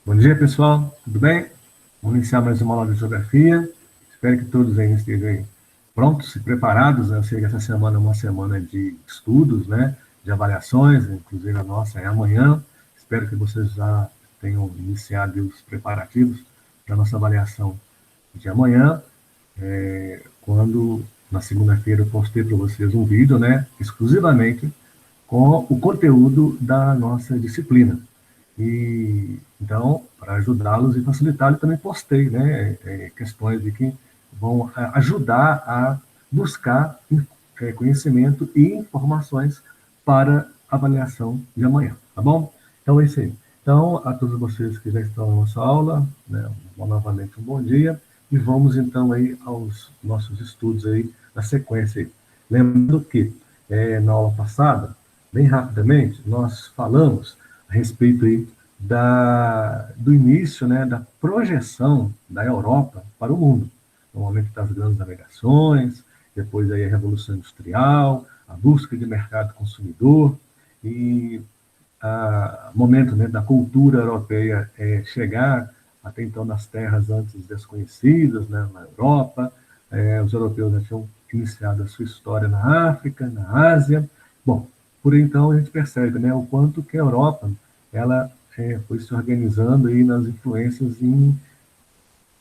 Bom dia, pessoal. Tudo bem? Vamos iniciar mais uma aula de geografia. Espero que todos aí estejam aí prontos e preparados, né? Eu sei que essa semana é uma semana de estudos, né? De avaliações, inclusive a nossa é amanhã. Espero que vocês já tenham iniciado os preparativos para a nossa avaliação de amanhã, quando na segunda-feira eu postei para vocês um vídeo, né? Exclusivamente com o conteúdo da nossa disciplina. E então, para ajudá-los e facilitar, eu também postei, né, questões de que vão ajudar a buscar conhecimento e informações para a avaliação de amanhã, tá bom? Então é isso aí. Então, a todos vocês que já estão na nossa aula, né, novamente um bom dia, e vamos então aí aos nossos estudos aí, na sequência aí. Lembrando que na aula passada, bem rapidamente, nós falamos a respeito aí do início, né, da projeção da Europa para o mundo, no momento das grandes navegações, depois aí a Revolução Industrial, a busca de mercado consumidor e o momento, né, da cultura europeia chegar até então nas terras antes desconhecidas, né, na Europa. Os europeus já tinham iniciado a sua história na África, na Ásia. Bom, por então a gente percebe, né, o quanto que a Europa ela foi se organizando aí nas influências em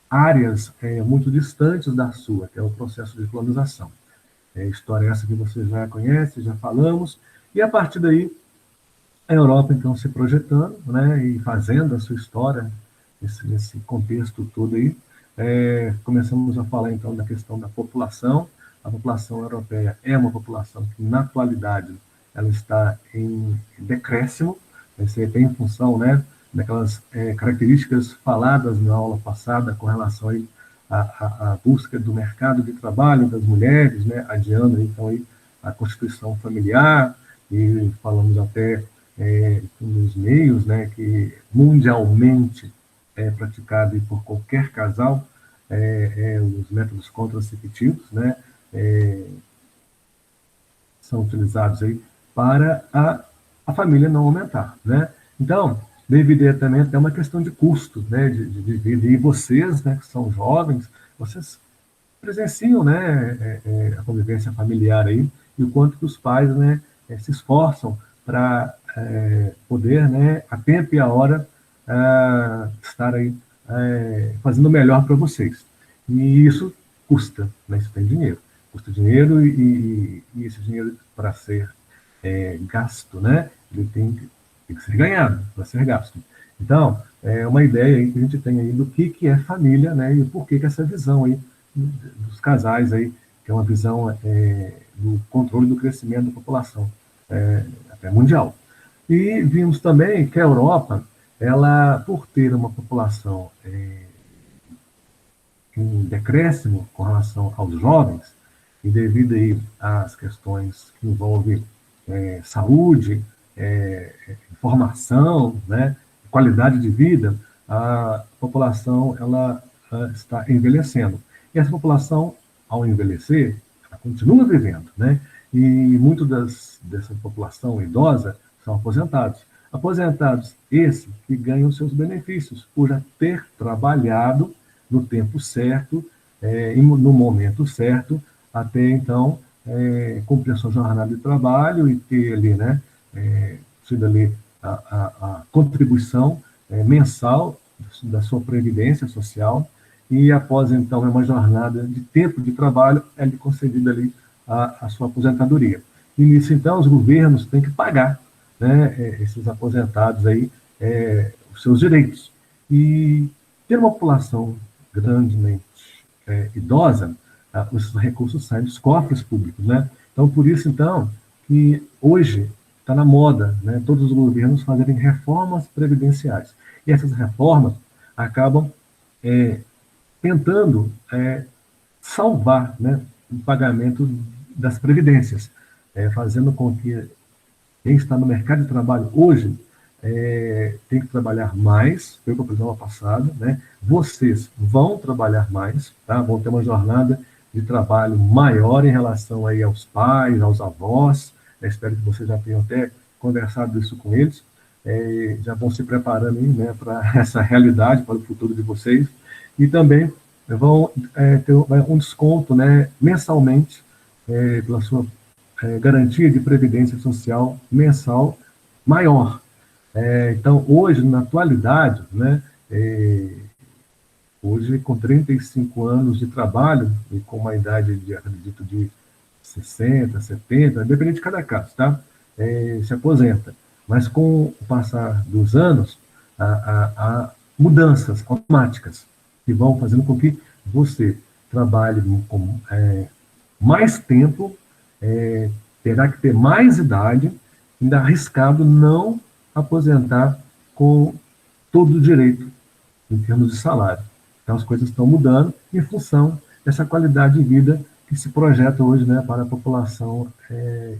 áreas muito distantes da sua, que é o processo de colonização. História essa que você já conhece, já falamos, e a partir daí a Europa, então, se projetando, né, e fazendo a sua história nesse contexto todo aí. Começamos a falar, então, da questão da população. A população europeia é uma população que, na atualidade, ela está em decréscimo, isso é bem em função, né, daquelas características faladas na aula passada com relação aí à busca do mercado de trabalho das mulheres, né, adiando, então, aí, a constituição familiar, e falamos até nos meios, né, que mundialmente é praticado por qualquer casal, os métodos contraceptivos, né, são utilizados aí para a família não aumentar, né? Então, devido também até uma questão de custo, né, de vida. E vocês, né, que são jovens, vocês presenciam, né, a convivência familiar aí e o quanto que os pais, né, se esforçam para poder, né, a tempo e a hora estar aí fazendo o melhor para vocês. E isso custa, né, isso tem dinheiro, custa dinheiro e esse dinheiro para ser gasto, né, ele tem que ser ganhado para ser gasto. Então, é uma ideia aí que a gente tem aí do que é família, né, e por que essa visão aí dos casais aí, que é uma visão do controle do crescimento da população, até mundial. E vimos também que a Europa, ela, por ter uma população em decréscimo com relação aos jovens, e devido aí às questões que envolvem saúde, informação, né, qualidade de vida, a população ela está envelhecendo. E essa população, ao envelhecer, ela continua vivendo, né? E muito dessa população idosa são aposentados. Aposentados esses que ganham seus benefícios por já ter trabalhado no tempo certo, no momento certo, até então cumprir a sua jornada de trabalho e ter ali, né, tido ali a contribuição mensal da sua previdência social e após então uma jornada de tempo de trabalho é lhe concedida ali a sua aposentadoria. E nisso então os governos têm que pagar, né, esses aposentados aí os seus direitos. E ter uma população grandemente idosa, os recursos saem dos cofres públicos, né? Então, por isso, então, que hoje está na moda, né, todos os governos fazerem reformas previdenciais. E essas reformas acabam tentando salvar, né, o pagamento das previdências, fazendo com que quem está no mercado de trabalho hoje tem que trabalhar mais, foi o que eu fiz no ano passado, né? Vocês vão trabalhar mais, tá? Vão ter uma jornada de trabalho maior em relação aí aos pais, aos avós, espero que vocês já tenham até conversado isso com eles, já vão se preparando aí, né, para essa realidade, para o futuro de vocês, e também vão ter um desconto, né, mensalmente, pela sua garantia de previdência social mensal maior. Então, hoje, na atualidade, né, hoje, com 35 anos de trabalho, e com uma idade, acredito, de 60, 70, dependendo de cada caso, tá? Se aposenta. Mas com o passar dos anos, há mudanças automáticas que vão fazendo com que você trabalhe com mais tempo, terá que ter mais idade, ainda arriscado não aposentar com todo o direito em termos de salário. Então, as coisas estão mudando em função dessa qualidade de vida que se projeta hoje, né, para a população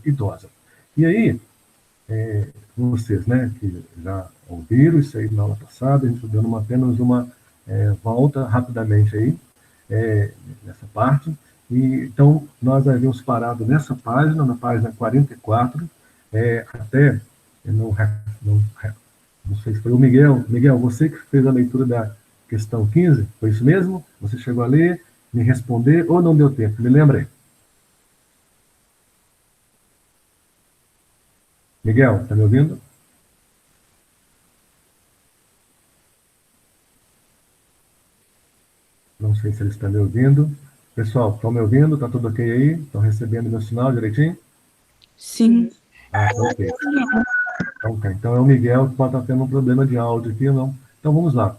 idosa. E aí, vocês, né, que já ouviram isso aí na aula passada, a gente está dando apenas uma volta rapidamente aí, nessa parte. E, então, nós havíamos parado nessa página, na página 44, até, não, não, não sei se foi o Miguel. Miguel, você que fez a leitura da questão 15, foi isso mesmo? Você chegou a ler, me responder, ou não deu tempo? Me lembra aí. Miguel, está me ouvindo? Não sei se ele está me ouvindo. Pessoal, estão me ouvindo? Está tudo ok aí? Estão recebendo meu sinal direitinho? Sim. Tá ok. Então, tá. Então é o Miguel que pode estar tendo um problema de áudio aqui, não? Então vamos lá.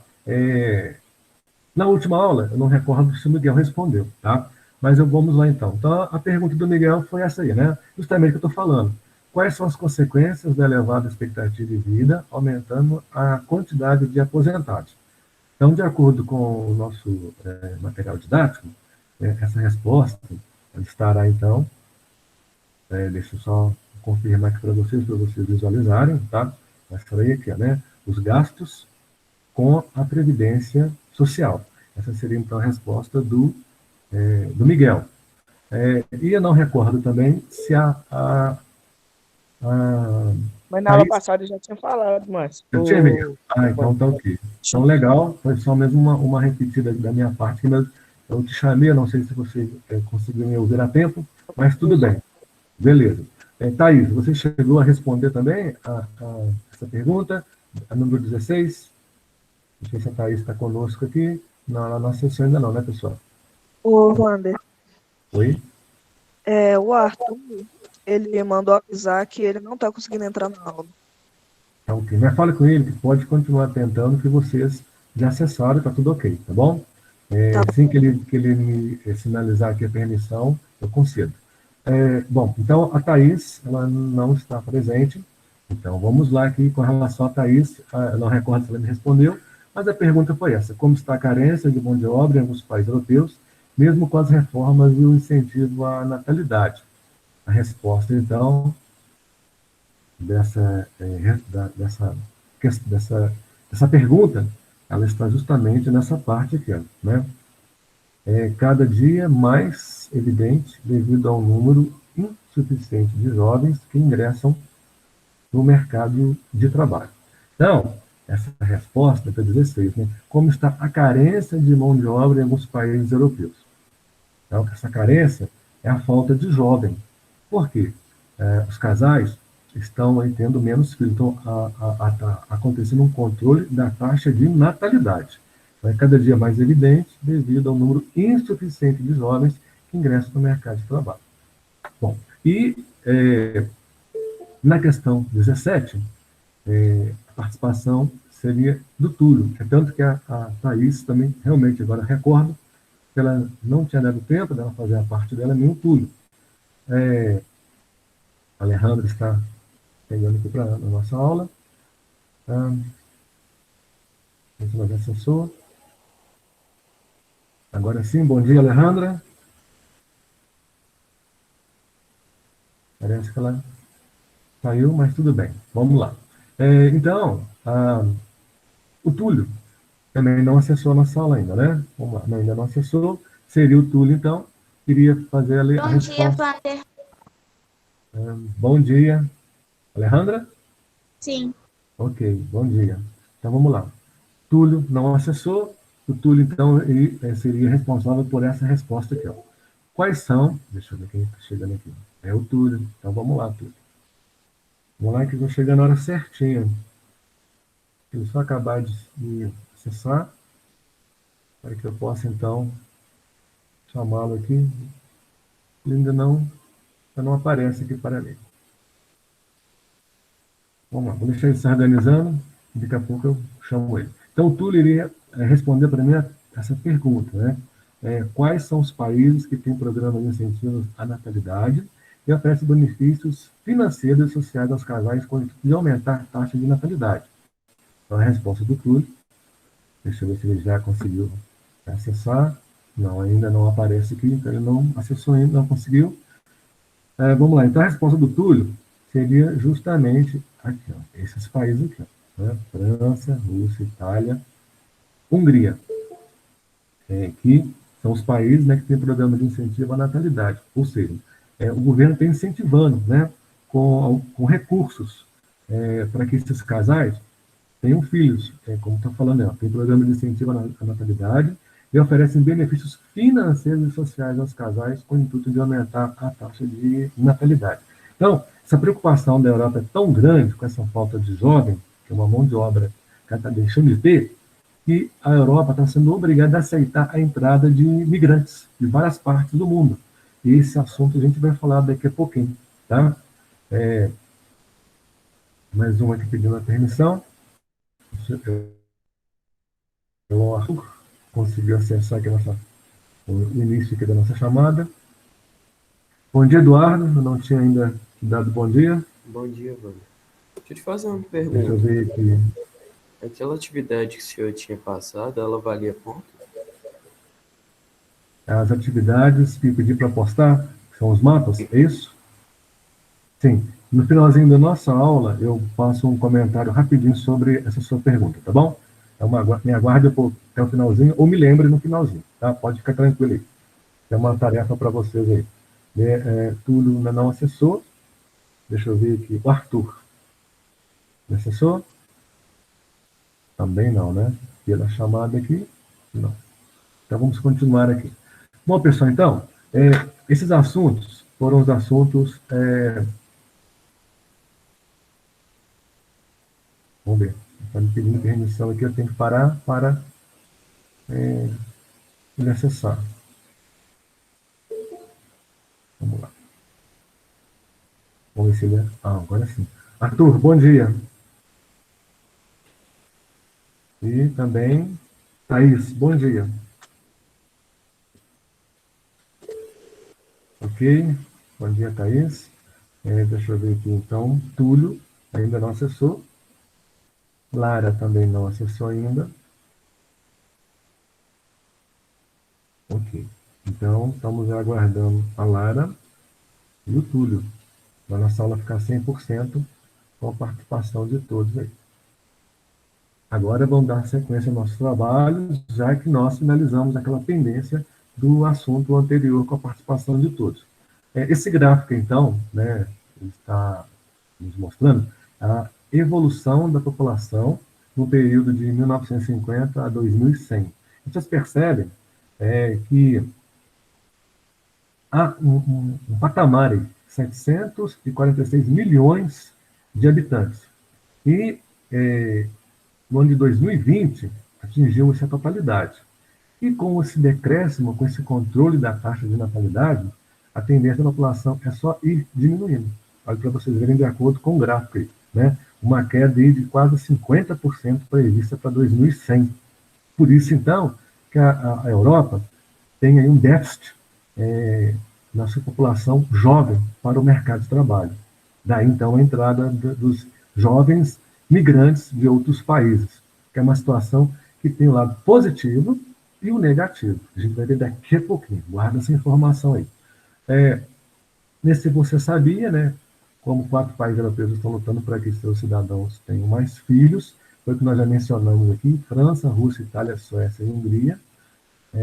Na última aula, eu não recordo se o Miguel respondeu, tá? Mas vamos lá então. Então a pergunta do Miguel foi essa aí, né? Justamente o que eu estou falando. Quais são as consequências da elevada expectativa de vida, aumentando a quantidade de aposentados? Então, de acordo com o nosso material didático, essa resposta estará, então, deixa eu só confirmar aqui para vocês visualizarem, tá? Estará aqui, né? Os gastos com a Previdência Social. Essa seria, então, a resposta do Miguel. E eu não recordo também se Mas na aula passada eu já tinha falado, mas... Eu tinha, Miguel? Então tá ok. Então, legal, foi só mesmo uma repetida da minha parte, mas eu te chamei, não sei se você conseguiu me ouvir a tempo, mas tudo bem. Beleza. Thaís, você chegou a responder também essa pergunta, a número 16? Não sei se a Thaís está conosco aqui. Não, na nossa sessão ainda não, né, pessoal? Ô, Wander. Oi? O Arthur, ele mandou avisar que ele não está conseguindo entrar na aula. Tá ok. Mas fale com ele que pode continuar tentando, que vocês já acessaram, está tudo ok, tá bom? Assim que ele me sinalizar aqui a permissão, eu concedo. Bom, então a Thaís, ela não está presente, então vamos lá aqui com relação a Thaís, eu não recordo se ela me respondeu, mas a pergunta foi essa: como está a carência de mão de obra em alguns países europeus, mesmo com as reformas e o incentivo à natalidade? A resposta, então, dessa pergunta, ela está justamente nessa parte aqui, né? Cada dia mais evidente devido ao número insuficiente de jovens que ingressam no mercado de trabalho. Então, essa resposta para 16, né? Como está a carência de mão de obra em alguns países europeus? Então, essa carência é a falta de jovem. Por quê? Os casais estão aí tendo menos filhos, então está acontecendo um controle da taxa de natalidade. Então, é cada dia mais evidente devido ao número insuficiente de jovens que ingressam no mercado de trabalho. Bom, e na questão 17, a participação seria do Túlio. É tanto que a Thaís também realmente agora recorda que ela não tinha dado tempo dela fazer a parte dela, nem o Túlio. A Alejandra está pegando aqui para a nossa aula. Esse é o assessor. Agora sim, bom dia, Alejandra. Parece que ela saiu, mas tudo bem. Vamos lá. Então, o Túlio também não acessou a nossa aula ainda, né? Vamos lá, não, ainda não acessou. Seria o Túlio, então. Queria fazer ali a resposta. Bom dia, Wander. Bom dia. Alejandra? Sim. Ok, bom dia. Então vamos lá. Túlio não acessou, o Túlio, então, ele seria responsável por essa resposta aqui. Ó. Quais são, deixa eu ver quem está chegando aqui. É o Túlio, então vamos lá, Túlio. Vamos lá que eu vou chegar na hora certinha. Ele só acabar de acessar, para que eu possa, então, chamá-lo aqui. Ele ainda não aparece aqui para mim. Vamos lá, vou deixar ele se organizando, e daqui a pouco eu chamo ele. Então, o Túlio iria responder para mim essa pergunta, né? Quais são os países que têm programas de incentivos à natalidade e oferecem benefícios financeiros e sociais aos casais com o intuito de aumentar a taxa de natalidade? Então, a resposta do Túlio, deixa eu ver se ele já conseguiu acessar. Não, ainda não aparece aqui, então ele não acessou ainda, não conseguiu. Vamos lá, então a resposta do Túlio seria justamente aqui, ó, esses países aqui, ó, né? França, Rússia, Itália, Hungria, que são os países, né, que têm programa de incentivo à natalidade, ou seja, o governo está incentivando, né, com recursos para que esses casais tenham filhos, como está falando, né, tem programa de incentivo à natalidade e oferecem benefícios financeiros e sociais aos casais com o intuito de aumentar a taxa de natalidade. Então, essa preocupação da Europa é tão grande com essa falta de jovem, que é uma mão de obra que ela está deixando de ter, que a Europa está sendo obrigada a aceitar a entrada de migrantes de várias partes do mundo. E esse assunto a gente vai falar daqui a pouquinho, tá? Mais um aqui pedindo a permissão. O Arthur conseguiu acessar aqui o início aqui da nossa chamada. Bom dia, Eduardo. Eu não tinha ainda dado bom dia. Bom dia, Wanda. Deixa eu te fazer uma Deixa eu pergunta. ver aqui. Aquela atividade que o senhor tinha passado, ela valia ponto? As atividades que pedi para postar, que são os mapas, é isso? Sim. No finalzinho da nossa aula, eu faço um comentário rapidinho sobre essa sua pergunta, tá bom? Então, me aguarde até o finalzinho, ou me lembre no finalzinho, tá? Pode ficar tranquilo aí. É uma tarefa para vocês aí. Túlio ainda não acessou. Deixa eu ver aqui. O Arthur. Acessou? Também não, né? Pela chamada aqui, não. Então vamos continuar aqui. Bom, pessoal, então, esses assuntos foram os assuntos. Vamos ver. Está me pedindo permissão aqui, eu tenho que parar para ele acessar. Vamos lá. Vamos ver se ele. Agora sim. Arthur, bom dia. E também, Thaís, bom dia. Ok, bom dia, Thaís. Deixa eu ver aqui, então, Túlio ainda não acessou. Lara também não acessou ainda. Ok, então estamos aguardando a Lara e o Túlio, para a nossa aula ficar 100% com a participação de todos aí. Agora vamos dar sequência aos nossos trabalhos, já que nós finalizamos aquela pendência do assunto anterior com a participação de todos. Esse gráfico, então, né, está nos mostrando a evolução da população no período de 1950 a 2100. Vocês percebem que há um patamar aí, 746 milhões de habitantes. E no ano de 2020, atingiu essa totalidade. E com esse decréscimo, com esse controle da taxa de natalidade, a tendência da população é só ir diminuindo. Olha para vocês verem de acordo com o gráfico aí, né? Uma queda aí de quase 50% prevista para 2100. Por isso, então, que a Europa tem aí um déficit na sua população jovem para o mercado de trabalho. Daí, então, a entrada dos jovens migrantes de outros países, que é uma situação que tem o lado positivo e o negativo. A gente vai ver daqui a pouquinho. Guarda essa informação aí. Nesse você sabia, né? Como 4 países europeus estão lutando para que seus cidadãos tenham mais filhos, foi o que nós já mencionamos aqui: França, Rússia, Itália, Suécia e Hungria.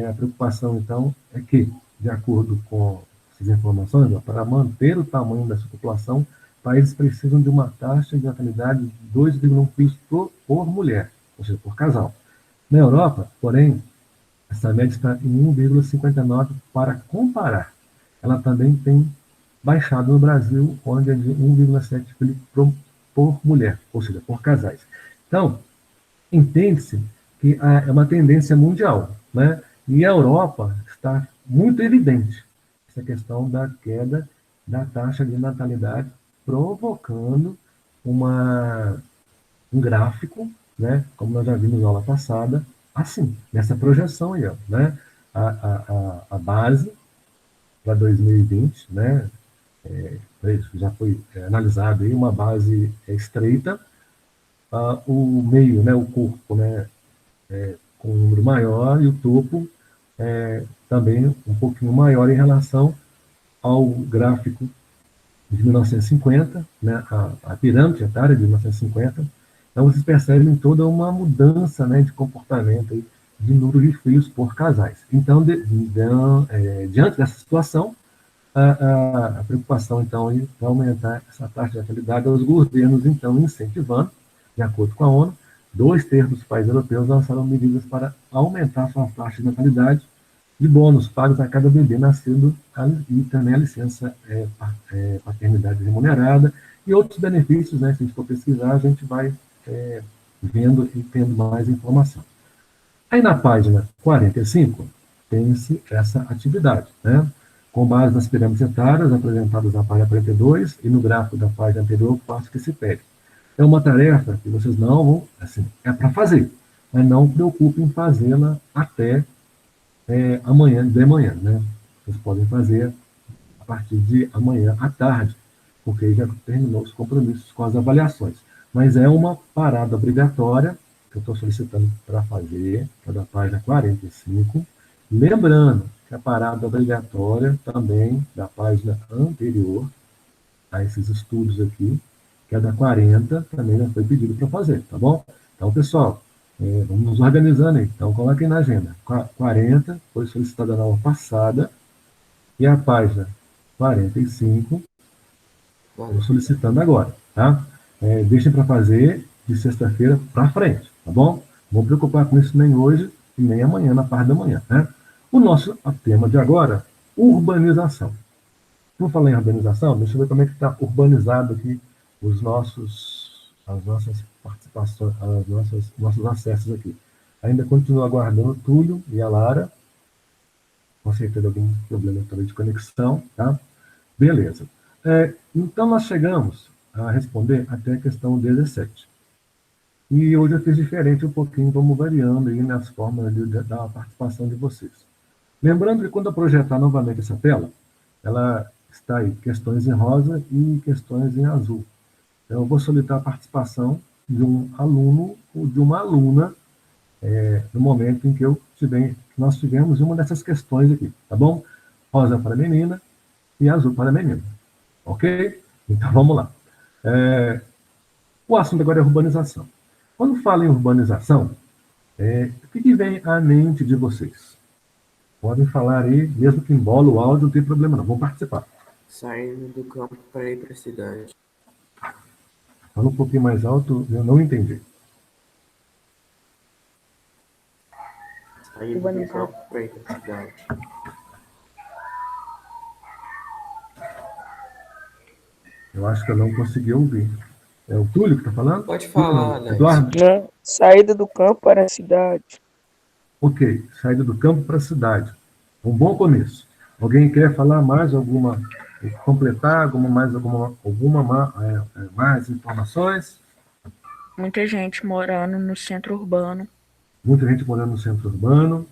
A preocupação, então, é que, de acordo com essas informações, para manter o tamanho dessa população, países precisam de uma taxa de natalidade de 2,1 filhos por mulher, ou seja, por casal. Na Europa, porém, essa média está em 1,59 para comparar. Ela também tem baixado no Brasil, onde é de 1,7 filhos por mulher, ou seja, por casais. Então, entende-se que é uma tendência mundial, né? E a Europa está muito evidente essa questão da queda da taxa de natalidade, provocando um gráfico, né? Como nós já vimos na aula passada, assim, nessa projeção aí, ó, né? A base para 2020, né? Já foi analisado aí uma base estreita, o meio, né? O corpo, né? Com um número maior e o topo também um pouquinho maior em relação ao gráfico de 1950, né, a pirâmide etária de 1950. Então, vocês percebem toda uma mudança, né, de comportamento aí, de número de filhos por casais. Então, diante dessa situação, a preocupação, então, é aumentar essa taxa de natalidade, os governos, então, incentivando, de acordo com a ONU, 2/3 dos países europeus lançaram medidas para aumentar sua taxa de natalidade de bônus pagos a cada bebê nascido e também a licença paternidade remunerada e outros benefícios, né? Se a gente for pesquisar, a gente vai vendo e tendo mais informação. Aí na página 45, tem-se essa atividade, né? Com base nas pirâmides etárias apresentadas na página 42 e no gráfico da página anterior, o passo que se pede. É uma tarefa que vocês não vão, assim, é para fazer, mas não preocupem em fazê-la até amanhã, de manhã, né? Vocês podem fazer a partir de amanhã à tarde, porque já terminou os compromissos com as avaliações. Mas é uma parada obrigatória que eu estou solicitando para fazer, que é da página 45. Lembrando que a parada obrigatória também da página anterior a esses estudos aqui, que é da 40, também já foi pedido para fazer, tá bom? Então, pessoal, vamos nos organizando aí. Então, coloquem na agenda. 40 foi solicitada na aula passada, e a página 45, estou solicitando agora, tá? Deixem para fazer de sexta-feira para frente, tá bom? Não vou preocupar com isso nem hoje e nem amanhã, na parte da manhã, né? O nosso tema de agora, urbanização. Vamos falar em urbanização? Deixa eu ver como é que está urbanizado aqui as nossas participações, nossos acessos aqui. Ainda continuo aguardando o Túlio e a Lara. Com certeza algum problema também de conexão, tá? Beleza. Então, nós chegamos a responder até a questão 17. E hoje eu fiz diferente um pouquinho, vamos variando aí nas formas da participação de vocês. Lembrando que quando eu projetar novamente essa tela, ela está aí, questões em rosa e questões em azul. Então, eu vou solicitar a participação de um aluno ou de uma aluna no momento em que nós tivemos uma dessas questões aqui, tá bom? Rosa para a menina e azul para a menina. Ok? Então, vamos lá. O assunto agora é urbanização. Quando falo em urbanização, o que vem à mente de vocês? Podem falar aí, mesmo que embola o áudio, não tem problema não. Vamos participar. Saindo do campo para ir para a cidade. Fala um pouquinho mais alto, eu não entendi. Saindo do campo para ir para a cidade. Eu acho que eu não consegui ouvir. É o Túlio que está falando? Pode falar, Túlio, Alex. Eduardo? Não, saída do campo para a cidade. Ok, saída do campo para a cidade. Um bom começo. Alguém quer falar mais alguma, completar mais informações? Muita gente morando no centro urbano. Muita gente morando no centro urbano.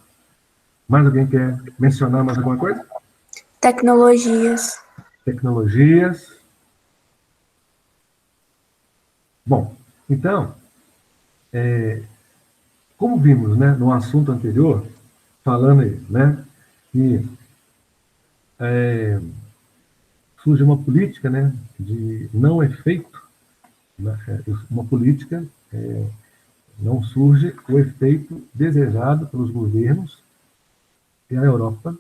Mais alguém quer mencionar mais alguma coisa? Tecnologias. Tecnologias. Bom, então, como vimos, né, no assunto anterior, falando aí, né, que surge uma política, né, de não efeito, né, uma política, não surge o efeito desejado pelos governos, e a Europa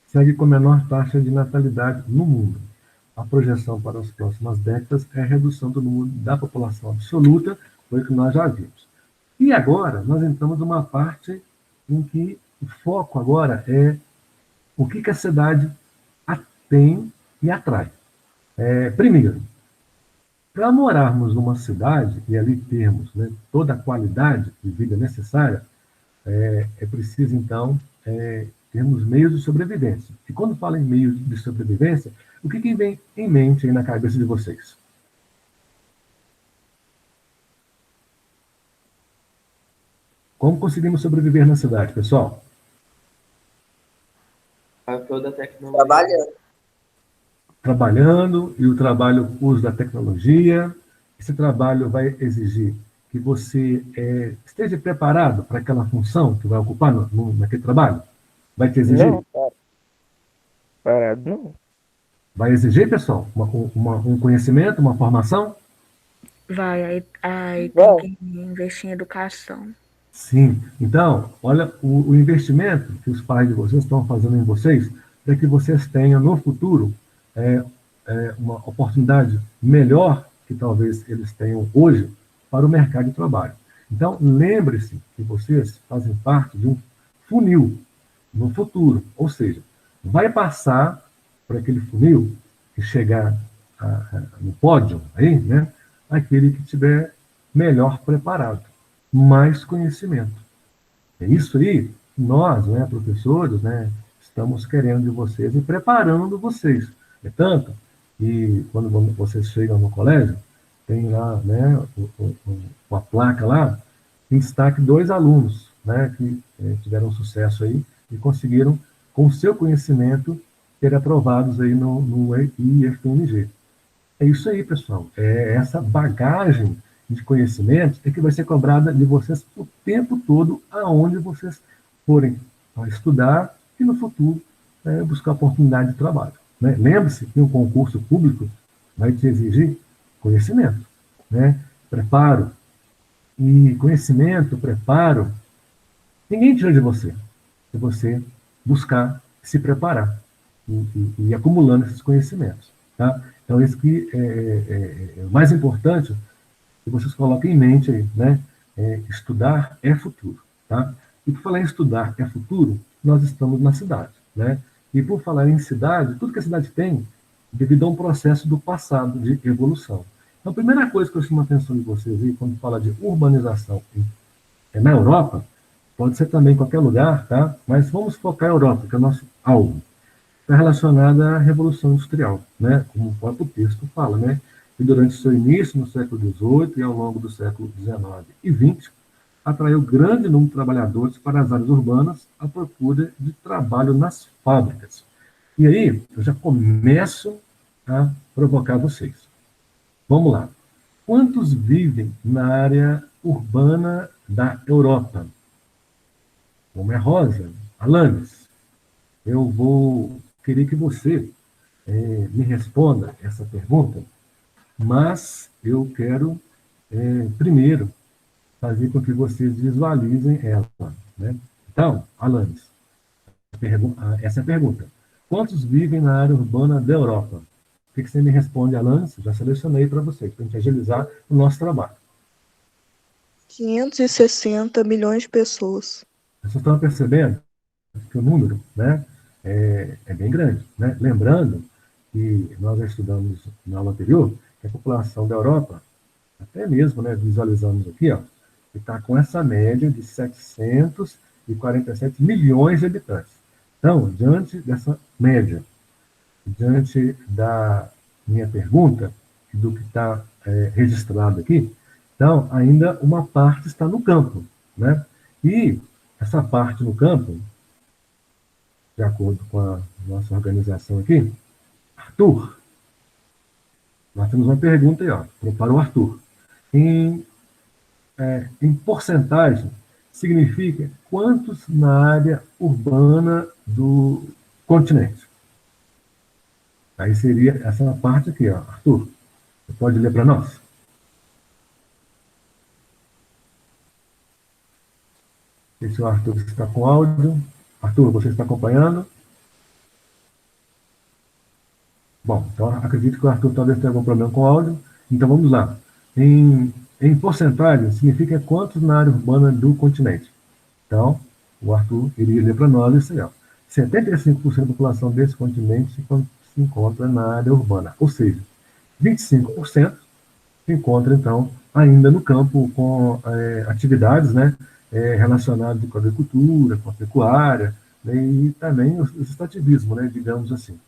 segue com a menor taxa de natalidade no mundo. a projeção para as próximas décadas é a redução do número da população absoluta, foi o que nós já vimos. E agora, nós entramos numa parte em que o foco agora é o que a cidade tem e atrai. Primeiro, para morarmos numa cidade e ali termos, né, toda a qualidade de vida necessária, é preciso, então, termos meios de sobrevivência. E quando falo em meios de sobrevivência, o que vem em mente aí na cabeça de vocês? Como conseguimos sobreviver na cidade, pessoal? A toda a tecnologia. Trabalhando. Trabalhando, e o trabalho, o uso da tecnologia. Esse trabalho vai exigir que você esteja preparado para aquela função que vai ocupar naquele trabalho? Vai te exigir? Não, parado não. Vai exigir, pessoal, um conhecimento, uma formação? Aí Vai. tem que investir em educação. Sim. Então, olha o investimento que os pais de vocês estão fazendo em vocês para que vocês tenham no futuro uma oportunidade melhor que talvez eles tenham hoje para o mercado de trabalho. Então, lembre-se que vocês fazem parte de um funil no futuro, ou seja, vai passar por aquele funil e chegar no pódio, aí, né, aquele que tiver melhor preparado, mais conhecimento. É isso aí, nós, né, professores, né, estamos querendo de vocês e preparando vocês. É tanto que quando vocês chegam no colégio, tem lá, né, uma placa lá, em destaque 2 alunos, né, que tiveram sucesso aí e conseguiram, com o seu conhecimento, ser aprovados aí no IFMG. É isso aí, pessoal. É essa bagagem de conhecimento que vai ser cobrada de vocês o tempo todo, aonde vocês forem estudar e no futuro buscar oportunidade de trabalho. Né? Lembre-se que um concurso público vai te exigir conhecimento, né? Preparo. E conhecimento, preparo, ninguém tira de você. Se você buscar se preparar e acumulando esses conhecimentos. Tá? Então, isso que é o mais importante que vocês coloquem em mente aí, né? Estudar é futuro, tá? E por falar em estudar é futuro, nós estamos na cidade, né? E por falar em cidade, tudo que a cidade tem, devido a um processo do passado de evolução. Então, a primeira coisa que eu chamo a atenção de vocês aí, quando fala de urbanização na Europa, pode ser também em qualquer lugar, tá? Mas vamos focar a Europa, que é o nosso alvo. Está relacionada à Revolução Industrial, né? Como o próprio texto fala, né? E durante seu início no século XVIII e ao longo do século XIX e XX, atraiu grande número de trabalhadores para as áreas urbanas à procura de trabalho nas fábricas. E aí, eu já começo a provocar vocês. Vamos lá. Quantos vivem na área urbana da Europa? Como é Rosa? Alanis, eu vou querer que você me responda essa pergunta, mas eu quero, primeiro, fazer com que vocês visualizem ela. Né? Então, Alanis, essa é a pergunta. Quantos vivem na área urbana da Europa? O que você me responde, Alanis? Já selecionei para vocês, para a gente agilizar o nosso trabalho. 560 milhões de pessoas. Vocês estão percebendo que o número, né, é bem grande. Né? Lembrando que nós já estudamos na aula anterior que a população da Europa, até mesmo, né, visualizamos aqui, ó, que está com essa média de 747 milhões de habitantes. Então, diante dessa média, diante da minha pergunta, do que está registrado aqui, então, ainda uma parte está no campo. Né? E essa parte no campo, de acordo com a nossa organização aqui, Arthur, nós temos uma pergunta aí, ó, para o Arthur. Em porcentagem, significa quantos na área urbana do continente? Aí seria essa parte aqui, ó. Arthur, você pode ler para nós? Não sei se o Arthur está com áudio. Arthur, você está acompanhando? Bom, então acredito que o Arthur talvez tenha algum problema com o áudio. Então vamos lá. Em porcentagem, significa quantos na área urbana do continente. Então, o Arthur iria ler para nós isso aí, ó. 75% da população desse continente se encontra na área urbana, ou seja, 25% se encontra, então, ainda no campo com atividades, né, relacionadas com a agricultura, com a pecuária, né, e também o extrativismo, né, digamos assim.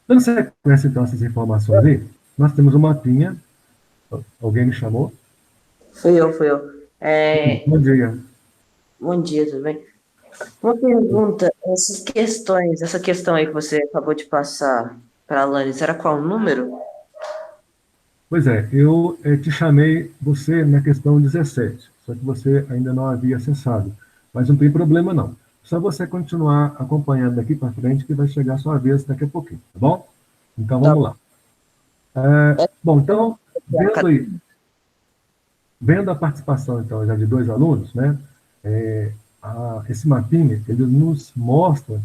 Dando sequência, então, essas informações aí, nós temos um mapinha. Alguém me chamou? Fui eu. Bom dia. Bom dia, tudo bem? Uma pergunta, essa questão aí que você acabou de passar para a Alanis, era qual número? Pois é, eu te chamei você na questão 17, só que você ainda não havia acessado. Mas não tem problema, não. Só você continuar acompanhando daqui para frente que vai chegar a sua vez daqui a pouquinho, tá bom? Então, vamos lá. Bom, então, vendo a participação, então, já de 2 alunos, né, esse mapinha, ele nos mostra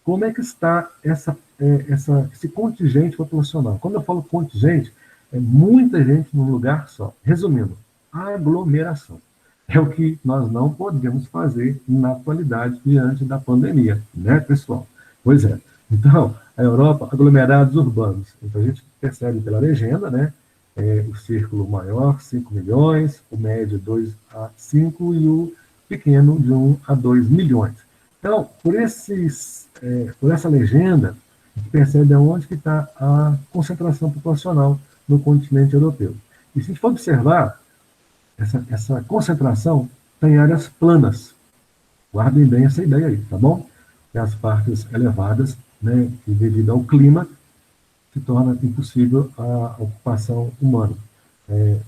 como é que está esse contingente populacional. Quando eu falo contingente, é muita gente num lugar só. Resumindo, aglomeração. É o que nós não podemos fazer na atualidade diante da pandemia, né, pessoal? Pois é. Então, a Europa, aglomerados urbanos. Então, a gente percebe pela legenda, né, o círculo maior, 5 milhões, o médio, 2 a 5, e o pequeno, de 1 a 2 milhões. Então, por essa legenda, a gente percebe onde que está a concentração populacional no continente europeu. E se a gente for observar, essa concentração tem áreas planas. Guardem bem essa ideia aí, tá bom? E as partes elevadas, né, que devido ao clima, se torna impossível a ocupação humana,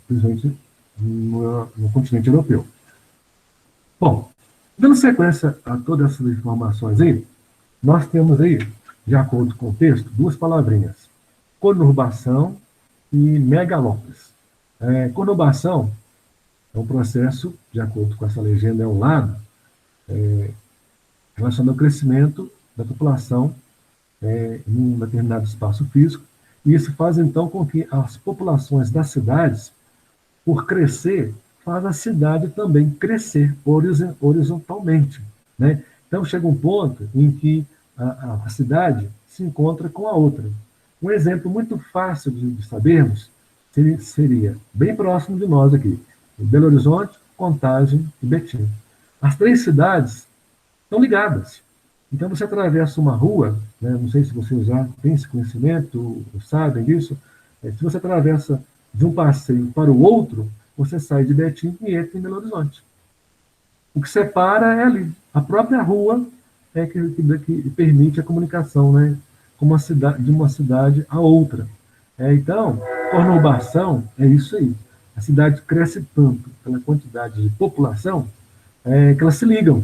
principalmente no continente europeu. Bom, dando sequência a todas essas informações aí, nós temos aí, de acordo com o texto, 2 palavrinhas: conurbação e megalópolis. Conurbação é um processo, de acordo com essa legenda ao lado, relacionado ao crescimento da população em um determinado espaço físico, e isso faz, então, com que as populações das cidades, por crescer, faz a cidade também crescer horizontalmente, né? Então, chega um ponto em que a cidade se encontra com a outra. Um exemplo muito fácil de sabermos seria bem próximo de nós aqui: Belo Horizonte, Contagem e Betim. As 3 cidades estão ligadas. Então, você atravessa uma rua, né, não sei se vocês já têm esse conhecimento, sabem disso, se você atravessa de um passeio para o outro, você sai de Betim e entra em Belo Horizonte. O que separa é ali. A própria rua é que permite a comunicação, né, de uma cidade a outra. Então, conurbação é isso aí. A cidade cresce tanto pela quantidade de população que elas se ligam.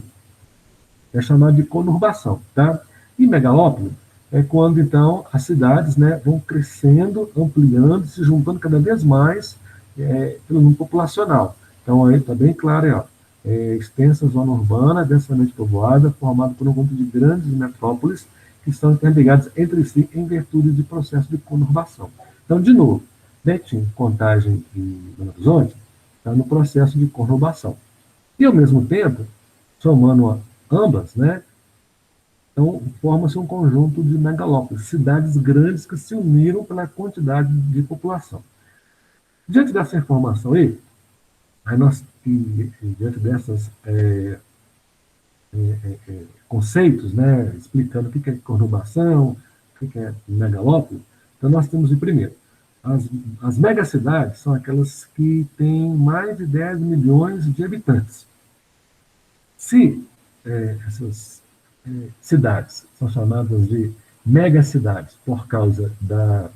É chamado de conurbação, tá? E megalópole é quando, então, as cidades, né, vão crescendo, ampliando, se juntando cada vez mais pelo número populacional. Então, aí está bem claro, aí, ó, extensa zona urbana, densamente povoada, formada por um conjunto de grandes metrópoles que são interligadas entre si em virtude de processo de conurbação. Então, de novo, Betim, Contagem e Belo Horizonte está no processo de conurbação. E, ao mesmo tempo, somando ambas, né, então forma-se um conjunto de megalópolis, cidades grandes que se uniram pela quantidade de população. Diante dessa informação aí nós, diante desses conceitos, né, explicando o que é conurbação, o que é megalópole, então nós temos, de primeiro, as megacidades são aquelas que têm mais de 10 milhões de habitantes. Se essas cidades são chamadas de megacidades por causa da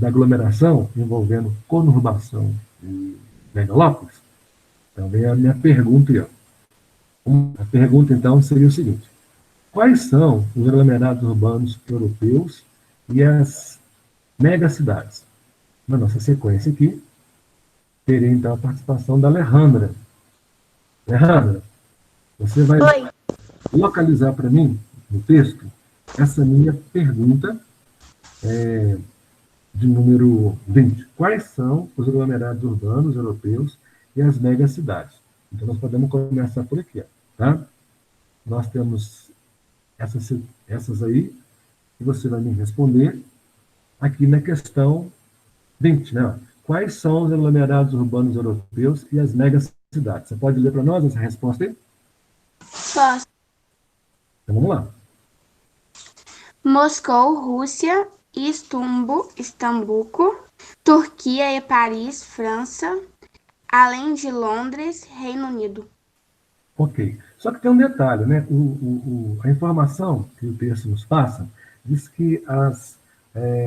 aglomeração envolvendo conurbação e megalópolis, então vem a minha pergunta aí. A pergunta, então, seria o seguinte: quais são os aglomerados urbanos europeus e as megacidades? Na nossa sequência aqui, teria, então, a participação da Alejandra. Alejandra, você vai localizar para mim, no texto, essa minha pergunta, de número 20. Quais são os aglomerados urbanos europeus e as megacidades? Então, nós podemos começar por aqui, ó, tá? Nós temos essas aí, que você vai me responder aqui na questão 20, né? Quais são os aglomerados urbanos europeus e as megacidades? Você pode ler para nós essa resposta aí? Posso. Então, vamos lá. Moscou, Rússia, Istambul, Turquia e Paris, França, além de Londres, Reino Unido. Ok. Só que tem um detalhe, né? A informação que o texto nos passa diz que as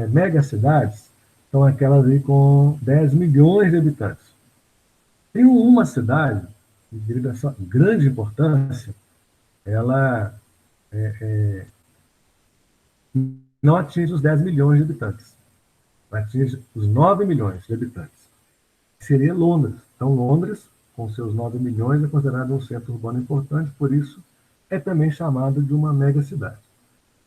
megacidades são aquelas aí com 10 milhões de habitantes. Tem uma cidade, devido a sua grande importância, ela não atinge os 10 milhões de habitantes. Atinge os 9 milhões de habitantes. Seria Londres. Então, Londres, com seus 9 milhões, é considerado um centro urbano importante, por isso é também chamado de uma megacidade.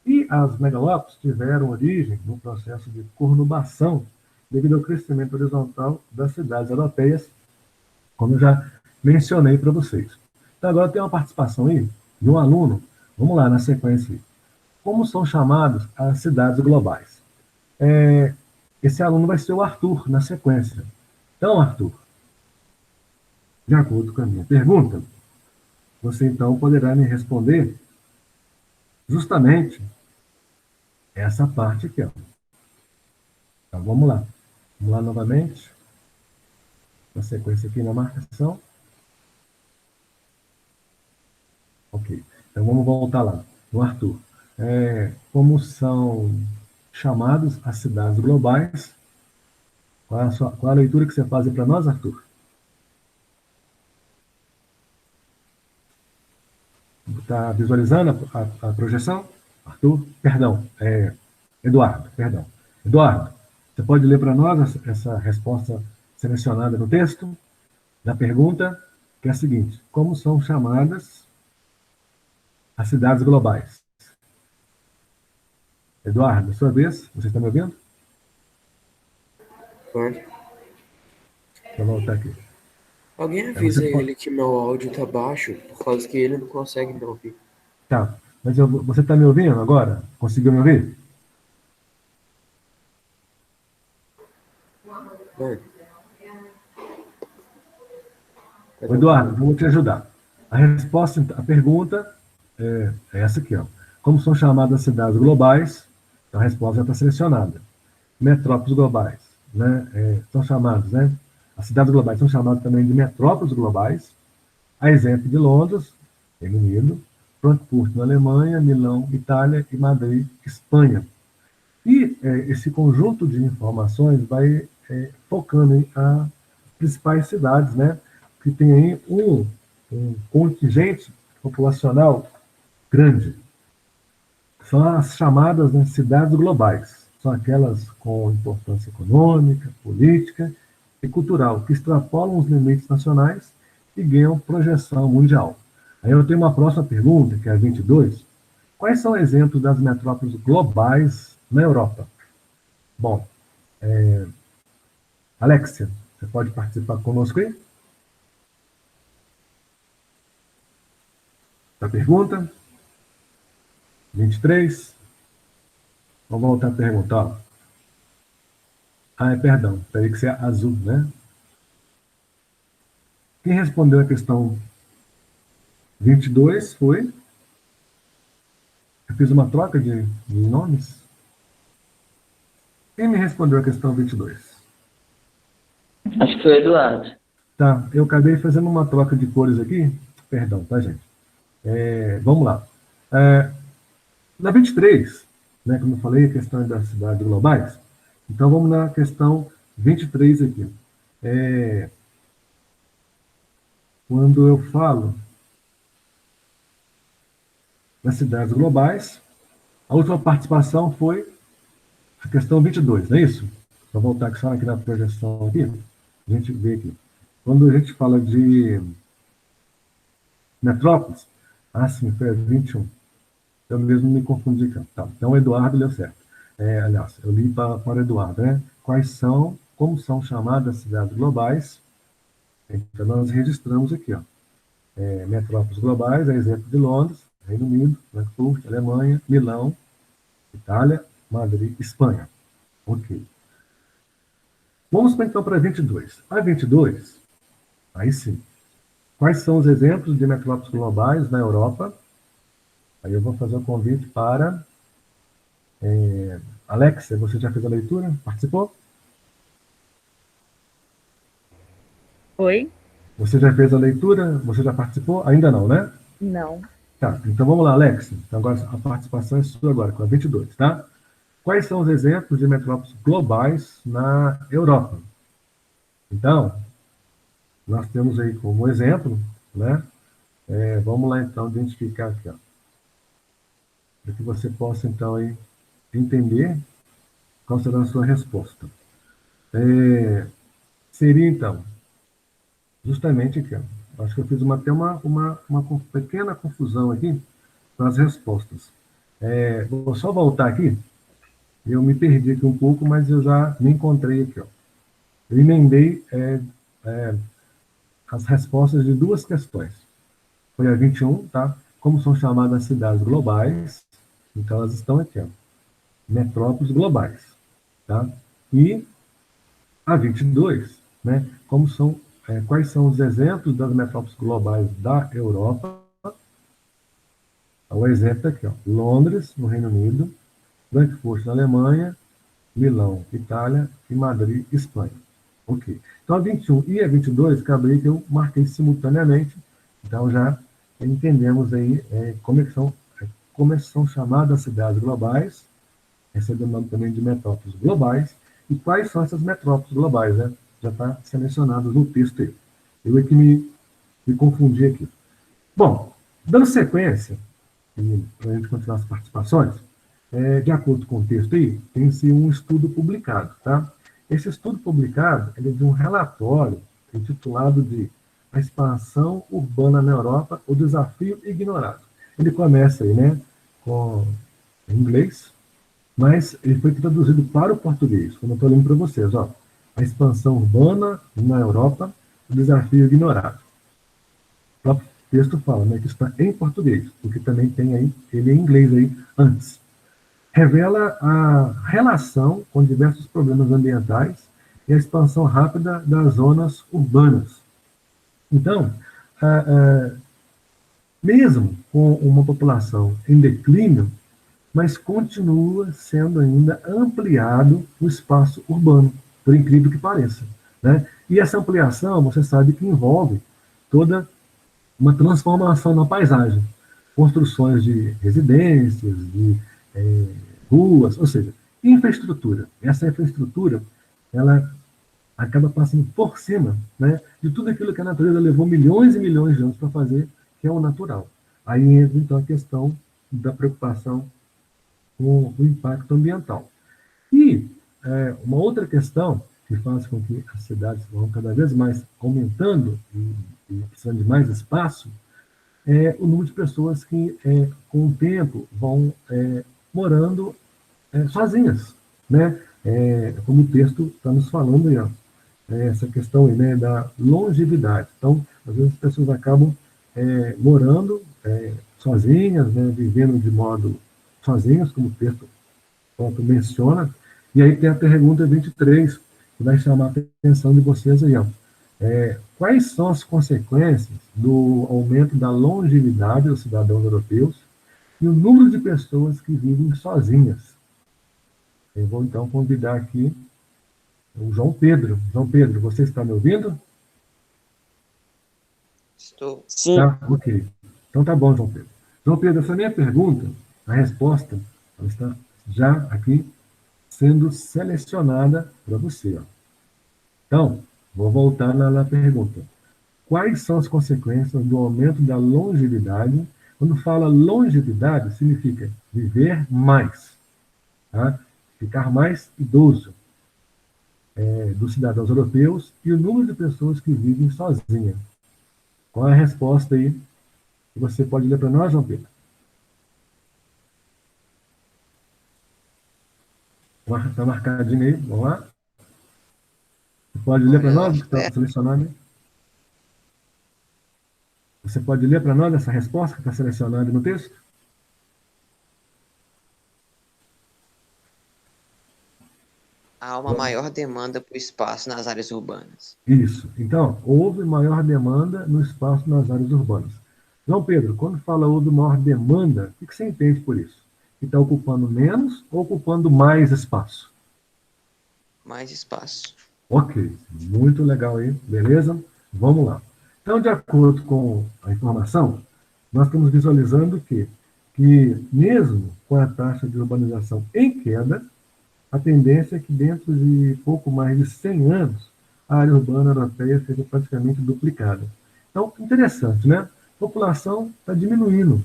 E as megalópolis tiveram origem no processo de conurbação devido ao crescimento horizontal das cidades europeias, como eu já mencionei para vocês. Então, agora tem uma participação aí de um aluno. Vamos lá, na sequência. Como são chamadas as cidades globais? Esse aluno vai ser o Arthur, na sequência. Então, Arthur, de acordo com a minha pergunta, você então poderá me responder justamente essa parte aqui, ó. Então, vamos lá. Vamos lá novamente. Na sequência aqui na marcação. Ok. Então, vamos voltar lá. No Arthur. Como são chamadas as cidades globais? Qual a leitura que você faz para nós, Arthur? Está visualizando a projeção? Arthur? Perdão. Eduardo, perdão. Eduardo, você pode ler para nós essa resposta selecionada no texto da pergunta, que é a seguinte: como são chamadas as cidades globais? Eduardo, sua vez, você está me ouvindo? Pode. Vou voltar aqui. Alguém avisa ele que meu áudio tá baixo, por causa que ele não consegue me ouvir. Tá, mas você está me ouvindo agora? Conseguiu me ouvir? Mano. Eduardo, vou te ajudar. A resposta, a pergunta é essa aqui, ó. Como são chamadas as cidades globais? Então, a resposta já está selecionada. Metrópoles globais, né? São chamadas, né? As cidades globais são chamadas também de metrópoles globais, a exemplo de Londres, Reino Unido, Frankfurt, na Alemanha, Milão, Itália e Madrid, Espanha. E esse conjunto de informações vai focando em as principais cidades, né? Que tem aí um contingente populacional grande. São as chamadas, né, cidades globais. São aquelas com importância econômica, política e cultural, que extrapolam os limites nacionais e ganham projeção mundial. Aí eu tenho uma próxima pergunta, que é a 22. Quais são exemplos das metrópoles globais na Europa? Bom, Alexia, você pode participar conosco aí? A pergunta? 23. Vamos voltar a perguntar. Perdão, teria que ser azul, né? Quem respondeu a questão 22 foi... Eu fiz uma troca de nomes. Quem me respondeu a questão 22? Acho que foi o Eduardo. Tá, eu acabei fazendo uma troca de cores aqui. Perdão, tá, gente? Vamos lá. Na 23, né, como eu falei, a questão das cidades globais. Então, vamos na questão 23 aqui. Quando eu falo das cidades globais, a última participação foi a questão 22, não é isso? Vou voltar só aqui na projeção aqui, a gente vê aqui. Quando a gente fala de metrópoles, sim, foi a 21. Eu mesmo me confundi aqui. Tá, então, o Eduardo deu certo. aliás, eu li para o Eduardo, né? Como são chamadas as cidades globais? Então, nós registramos aqui, ó, metrópoles globais, a exemplo de Londres, Reino Unido, Frankfurt, Alemanha, Milão, Itália, Madrid, Espanha. Ok. Vamos então para a 22. A 22, aí sim. Quais são os exemplos de metrópoles globais na Europa? Aí eu vou fazer o convite para... Alexia, você já fez a leitura? Participou? Oi? Você já fez a leitura? Você já participou? Ainda não, né? Não. Tá, então vamos lá, Alexia. Então agora a participação é sua agora, com a 22, tá? Quais são os exemplos de metrópoles globais na Europa? Então, nós temos aí como exemplo, né? Vamos lá, então, identificar aqui, ó. Para que você possa, então, aí, entender qual será a sua resposta. Seria, então, justamente aqui, ó. Acho que eu fiz até uma pequena confusão aqui nas respostas. Vou só voltar aqui. Eu me perdi aqui um pouco, mas eu já me encontrei aqui, ó. Eu emendei as respostas de duas questões. Foi a 21, tá? Como são chamadas as cidades globais? Então, elas estão aqui, ó. Metrópoles globais, tá? E a 22, né? Quais são os exemplos das metrópoles globais da Europa? O exemplo aqui, ó. Londres, no Reino Unido, Frankfurt, na Alemanha, Milão, Itália e Madrid, Espanha. Ok. Então, a 21 e a 22, acabei que eu marquei simultaneamente. Então, já entendemos aí como são chamadas as cidades globais, recebendo o nome também de metrópoles globais, e quais são essas metrópoles globais, né? Já está selecionado no texto aí. Eu é que me confundi aqui. Bom, dando sequência, para a gente continuar as participações, de acordo com o texto aí, tem-se um estudo publicado, tá? Esse estudo publicado, ele é de um relatório intitulado de A Expansão Urbana na Europa, o Desafio Ignorado. Ele começa aí, né, em inglês, mas ele foi traduzido para o português, como eu estou lendo para vocês, ó. A expansão urbana na Europa, o desafio ignorado. O próprio texto fala, né, que está em português, porque também tem aí, ele em inglês aí, antes. Revela a relação com diversos problemas ambientais e a expansão rápida das zonas urbanas. Então, mesmo com uma população em declínio, mas continua sendo ainda ampliado o espaço urbano, por incrível que pareça, né? E essa ampliação, você sabe que envolve toda uma transformação na paisagem, construções de residências, de ruas, ou seja, infraestrutura. Essa infraestrutura, ela acaba passando por cima, né, de tudo aquilo que a natureza levou milhões e milhões de anos para fazer, que é o natural. Aí entra, então, a questão da preocupação com o impacto ambiental. E uma outra questão que faz com que as cidades vão cada vez mais aumentando e precisando de mais espaço é o número de pessoas que, com o tempo, vão morando sozinhas, né? Como o texto está nos falando aí, ó, essa questão aí, né, da longevidade. Então, às vezes as pessoas acabam morando sozinhas, né, vivendo de modo sozinhas, como o texto menciona. E aí tem a pergunta 23, que vai chamar a atenção de vocês aí, ó. Quais são as consequências do aumento da longevidade dos cidadãos europeus e o número de pessoas que vivem sozinhas? Eu vou, então, convidar aqui o João Pedro. João Pedro, você está me ouvindo? Estou. Sim. Tá? Ok. Então tá bom, João Pedro. João Pedro, essa minha pergunta, a resposta, ela está já aqui sendo selecionada para você. Ó. Então, vou voltar na pergunta. Quais são as consequências do aumento da longevidade? Quando fala longevidade, significa viver mais, tá? Ficar mais idoso, dos cidadãos europeus e o número de pessoas que vivem sozinhas. Qual é a resposta aí que você pode ler para nós, João Pedro? Está marcadinho aí, vamos lá. Você pode ler para nós o que está selecionado aí? Você pode ler para nós essa resposta que está selecionada no texto? Há uma maior demanda por espaço nas áreas urbanas. Isso. Então, houve maior demanda no espaço nas áreas urbanas. João Pedro, quando fala houve maior demanda, o que você entende por isso? Que está ocupando menos ou ocupando mais espaço? Mais espaço. Ok, muito legal aí, beleza? Vamos lá. Então, de acordo com a informação, nós estamos visualizando que mesmo com a taxa de urbanização em queda, a tendência é que dentro de pouco mais de 100 anos, a área urbana europeia seja praticamente duplicada. Então, interessante, né? A população está diminuindo,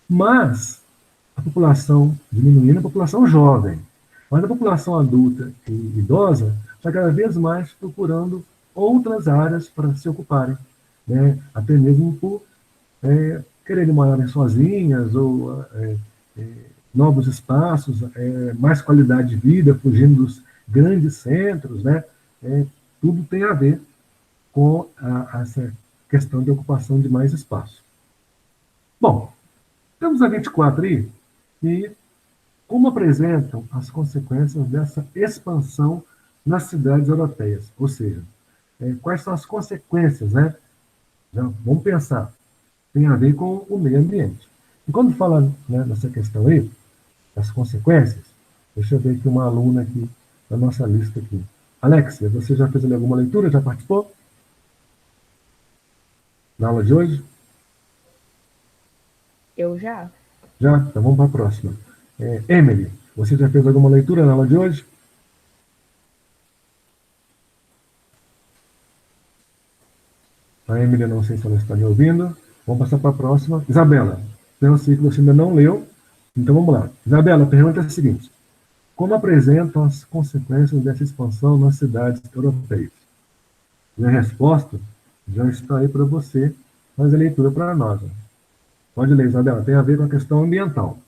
mas a população diminuindo, a população jovem, mas a população adulta e idosa está cada vez mais procurando outras áreas para se ocuparem, né? Até mesmo por quererem morar sozinhas ou novos espaços, mais qualidade de vida, fugindo dos grandes centros, né? Tudo tem a ver com essa questão de ocupação de mais espaço. Bom, temos a 24 aí, e como apresentam as consequências dessa expansão nas cidades europeias? Ou seja, quais são as consequências, né? Já, vamos pensar, tem a ver com o meio ambiente. E quando fala, né, nessa questão aí, das consequências, deixa eu ver aqui uma aluna aqui da nossa lista aqui. Alexia, você já fez alguma leitura? Já participou? Na aula de hoje? Eu já. Já? Então vamos para a próxima. Emily, você já fez alguma leitura na aula de hoje? A Emily, não sei se ela está me ouvindo. Vamos passar para a próxima. Isabela, eu sei que você ainda não leu, então vamos lá. Isabela, a pergunta é a seguinte: como apresentam as consequências dessa expansão nas cidades europeias? E a resposta já está aí para você, mas a leitura para nós. Pode ler, Isabela, tem a ver com a questão ambiental.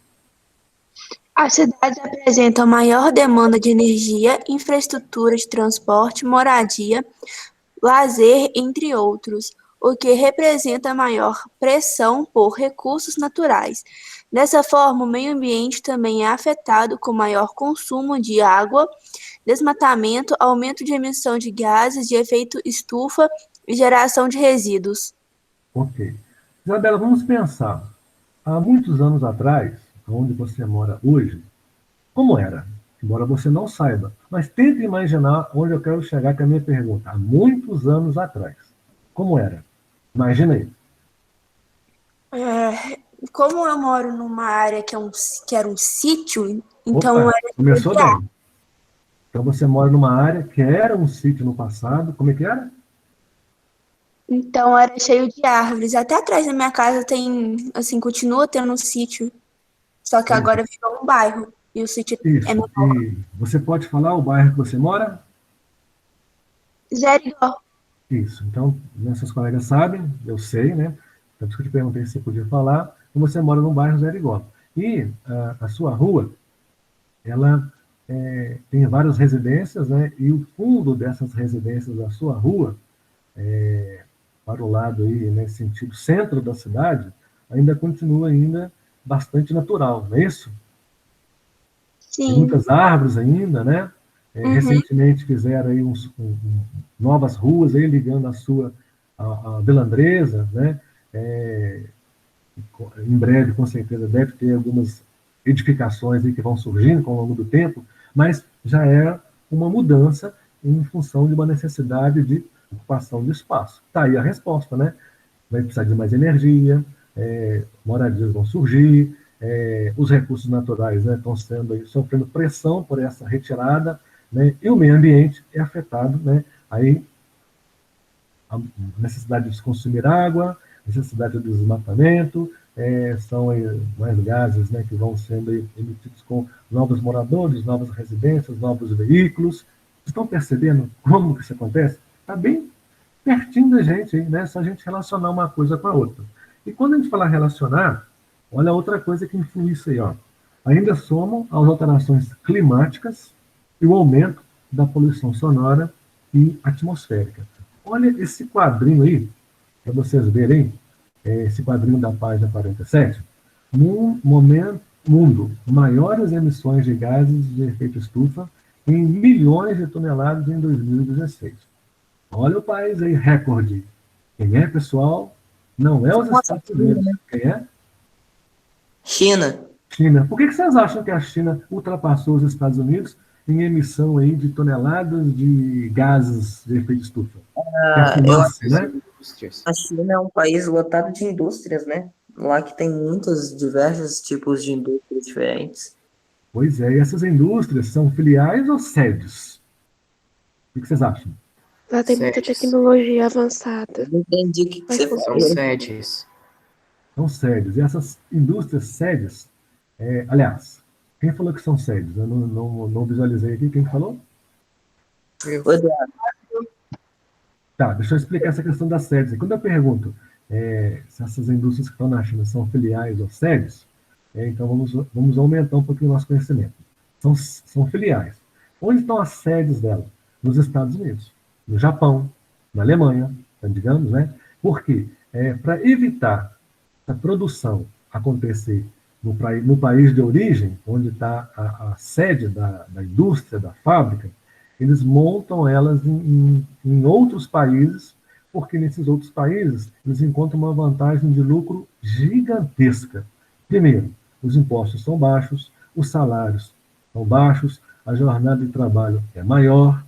As cidades apresentam maior demanda de energia, infraestrutura de transporte, moradia, lazer, entre outros, o que representa maior pressão por recursos naturais. Dessa forma, o meio ambiente também é afetado com maior consumo de água, desmatamento, aumento de emissão de gases de efeito estufa e geração de resíduos. Ok. Isabela, vamos pensar. Há muitos anos atrás, onde você mora hoje, como era? Embora você não saiba. Mas tente imaginar onde eu quero chegar com a minha pergunta. Há muitos anos atrás. Como era? Imagina aí. Como eu moro numa área que era um sítio, então Opa, era começou bem. Então você mora numa área que era um sítio no passado. Como é que era? Então era cheio de árvores. Até atrás da minha casa tem, assim, continua tendo um sítio. Só que agora virou um bairro. E o sítio Isso. é menor. E você pode falar o bairro que você mora? Jericó. Isso. Então, seus colegas sabem, eu sei, né? Tanto que eu te perguntei se você podia falar. Então, você mora no bairro Jericó. E a sua rua, ela tem várias residências, né? E o fundo dessas residências da sua rua, para o lado aí, nesse sentido, centro da cidade, ainda continua bastante natural, não é isso? Sim. Tem muitas árvores ainda, né? Recentemente fizeram aí novas ruas aí ligando a Vila Andresa, né? Em breve, com certeza, deve ter algumas edificações aí que vão surgindo ao longo do tempo, mas já é uma mudança em função de uma necessidade de ocupação de espaço. Está aí a resposta, né? Vai precisar de mais energia, moradias vão surgir, os recursos naturais, né, estão sofrendo pressão por essa retirada, né, e o meio ambiente é afetado, né, aí a necessidade de consumir água, necessidade de desmatamento, são mais gases, né, que vão sendo emitidos com novos moradores, novas residências, novos veículos. Vocês estão percebendo como que isso acontece? Está bem pertinho da gente, né? Só a gente relacionar uma coisa com a outra. E quando a gente fala relacionar, olha outra coisa que influi isso aí, ó. ainda somam as alterações climáticas e o aumento da poluição sonora e atmosférica. Olha esse quadrinho aí, para vocês verem, esse quadrinho da página 47. Num mundo, maiores emissões de gases de efeito estufa em milhões de toneladas em 2016. Olha o país aí, recorde. Quem é, pessoal? Não é os Estados Unidos. Quem é? China. China. Por que vocês acham que a China ultrapassou os Estados Unidos em emissão aí de toneladas de gases de efeito estufa? Eu acho Né? que a China é um país lotado de indústrias, né? Lá que tem muitos diversos tipos de indústrias diferentes. Pois é, e essas indústrias são filiais ou sedes? O que vocês acham? Lá tem muita Sedes. tecnologia avançada. Não entendi o que você São falou. sedes. São sedes. E essas indústrias sedes, aliás, quem falou que são sedes? Eu não visualizei aqui. Quem falou? Ô, Eduardo, Tá, deixa eu explicar essa questão das sedes. Quando eu pergunto se essas indústrias que estão na China são filiais ou sedes, então vamos aumentar um pouquinho o nosso conhecimento. São filiais. Onde estão as sedes delas? Nos Estados Unidos, no Japão, na Alemanha, digamos, né? Por quê? Para evitar a produção acontecer no país de origem, onde está a sede da indústria, da fábrica, eles montam elas em outros países, porque nesses outros países eles encontram uma vantagem de lucro gigantesca. Primeiro, os impostos são baixos, os salários são baixos, a jornada de trabalho é maior,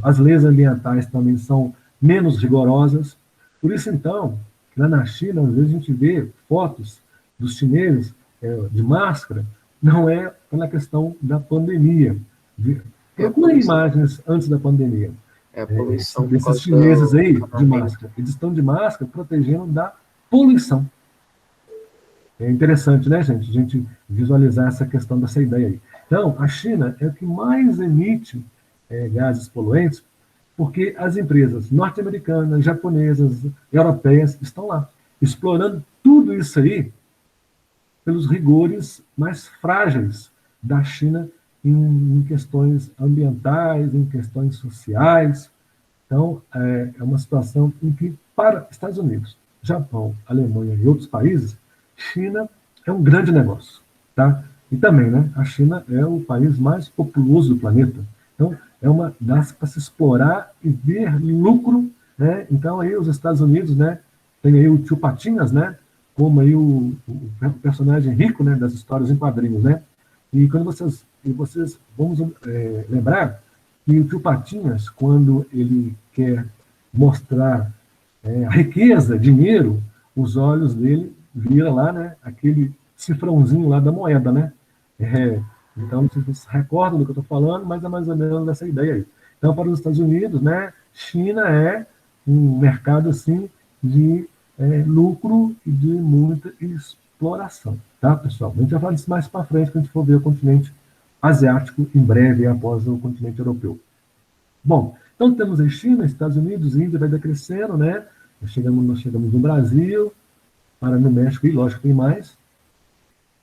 as leis ambientais também são menos rigorosas. Por isso, então, lá na China, às vezes a gente vê fotos dos chineses de máscara, não é pela questão da pandemia. Procura imagens antes da pandemia. É a poluição. Desses chineses aí de máscara. Eles estão de máscara protegendo da poluição. É interessante, né, gente? A gente visualizar essa questão dessa ideia aí. Então, a China é o que mais emite gases poluentes, porque as empresas norte-americanas, japonesas, europeias estão lá, explorando tudo isso aí pelos rigores mais frágeis da China em questões ambientais, em questões sociais. Então, é uma situação em que, para Estados Unidos, Japão, Alemanha e outros países, China é um grande negócio. Tá? E também, né, a China é o país mais populoso do planeta. Então, dá para se explorar e ver lucro, né? Então, aí os Estados Unidos, né, tem aí o Tio Patinhas, né, como aí o personagem rico, né, das histórias em quadrinhos, né? E quando vocês vamos lembrar que o Tio Patinhas, quando ele quer mostrar a riqueza, dinheiro, os olhos dele viram lá, né, aquele cifrãozinho lá da moeda, né? Então, vocês se recordam do que eu estou falando, mas é mais ou menos essa ideia aí. Então, para os Estados Unidos, né, China é um mercado assim de lucro e de muita exploração, tá, pessoal? A gente vai falar disso mais para frente, quando a gente for ver o continente asiático em breve, após o continente europeu. Bom, então temos aí China, Estados Unidos, Índia vai decrescendo, né? Nós chegamos no Brasil, para no México e, lógico, tem mais.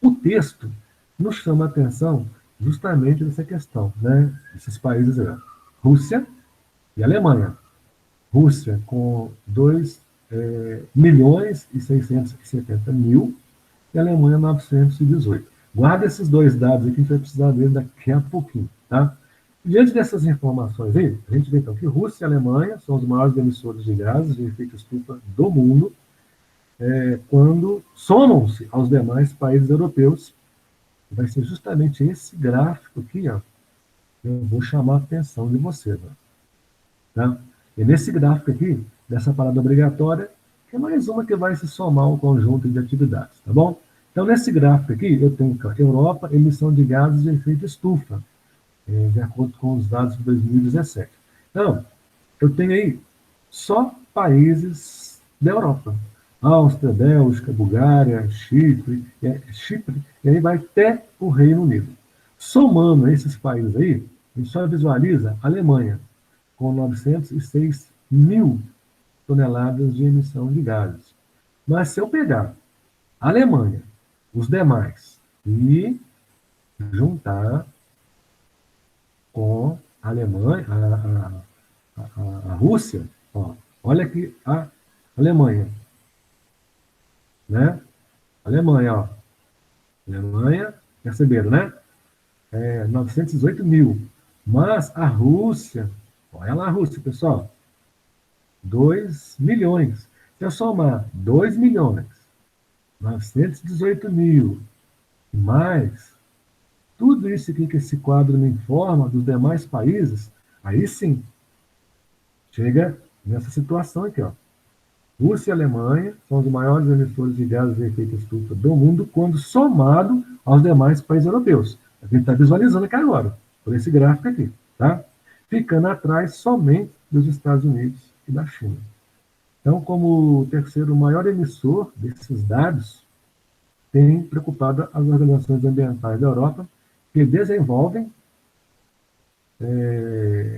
O texto nos chama a atenção justamente dessa questão, né? Esses países aí, Rússia e Alemanha. Rússia com 2.670.000 e a Alemanha 918. Guarda esses dois dados aqui, que a gente vai precisar deles daqui a pouquinho, tá? Diante dessas informações aí, a gente vê então que Rússia e Alemanha são os maiores emissores de gases de efeito estufa do mundo, quando somam-se aos demais países europeus. Vai ser justamente esse gráfico aqui, ó, que eu vou chamar a atenção de vocês. Ó, tá? E nesse gráfico aqui, dessa parada obrigatória, que é mais uma que vai se somar ao conjunto de atividades, tá bom? Então, nesse gráfico aqui, eu tenho a Europa, emissão de gases de efeito estufa, de acordo com os dados de 2017. Então, eu tenho aí só países da Europa. Áustria, Bélgica, Bulgária, Chipre, e aí vai até o Reino Unido. Somando esses países aí, a gente só visualiza a Alemanha, com 906.000 toneladas de emissão de gases. Mas se eu pegar a Alemanha, os demais, e juntar com a Alemanha, a Rússia. Ó, olha aqui a Alemanha, né? Alemanha, ó. Alemanha, perceberam, né? 918 mil. Mas a Rússia, olha lá a Rússia, pessoal, 2 milhões. Se eu somar 2 milhões, 918 mil, mais tudo isso aqui que esse quadro me informa dos demais países, aí sim, chega nessa situação aqui, ó. Rússia e Alemanha são os maiores emissores de gases de efeito estufa do mundo, quando somado aos demais países europeus. A gente está visualizando aqui agora, por esse gráfico aqui, tá? Ficando atrás somente dos Estados Unidos e da China. Então, como o terceiro maior emissor desses dados, tem preocupado as organizações ambientais da Europa, que desenvolvem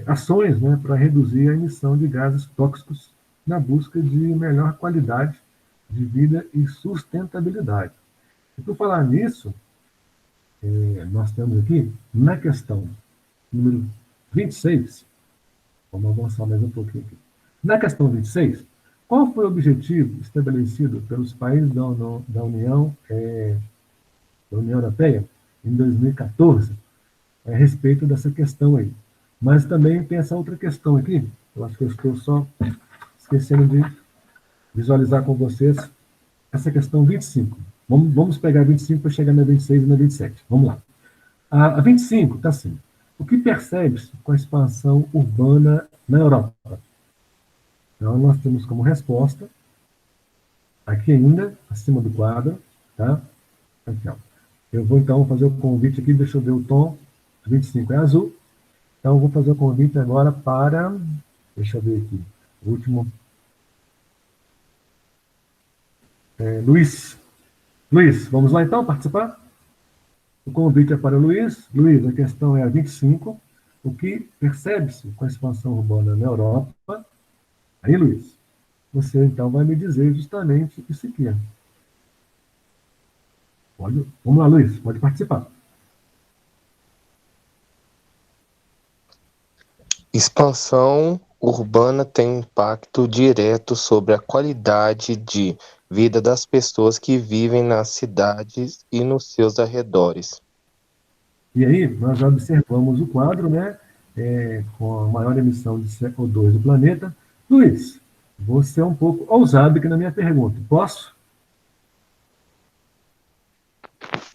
ações, né, para reduzir a emissão de gases tóxicos na busca de melhor qualidade de vida e sustentabilidade. E por falar nisso, nós temos aqui, na questão número 26, vamos avançar mais um pouquinho aqui. Na questão 26, qual foi o objetivo estabelecido pelos países da União Europeia em 2014 a respeito dessa questão aí? Mas também tem essa outra questão aqui, eu acho que eu estou só esquecendo de visualizar com vocês essa questão 25. Vamos pegar a 25 para chegar na 26 e na 27. Vamos lá. A 25 está assim. O que percebe-se com a expansão urbana na Europa? Então, nós temos como resposta, aqui ainda, acima do quadro, tá? Aqui, ó. Eu vou, então, fazer o convite aqui, deixa eu ver o tom. 25 é azul. Então, eu vou fazer o convite agora para... Deixa eu ver aqui. O último... Luiz. Luiz, vamos lá, então, participar? O convite é para o Luiz. Luiz, a questão é a 25. O que percebe-se com a expansão urbana na Europa? Aí, Luiz, você, então, vai me dizer justamente isso aqui. Vamos lá, Luiz, pode participar. Expansão urbana tem impacto direto sobre a qualidade de vida das pessoas que vivem nas cidades e nos seus arredores. E aí, nós já observamos o quadro, né, com a maior emissão de CO2 do planeta. Luiz, você é um pouco ousado aqui na minha pergunta. Posso?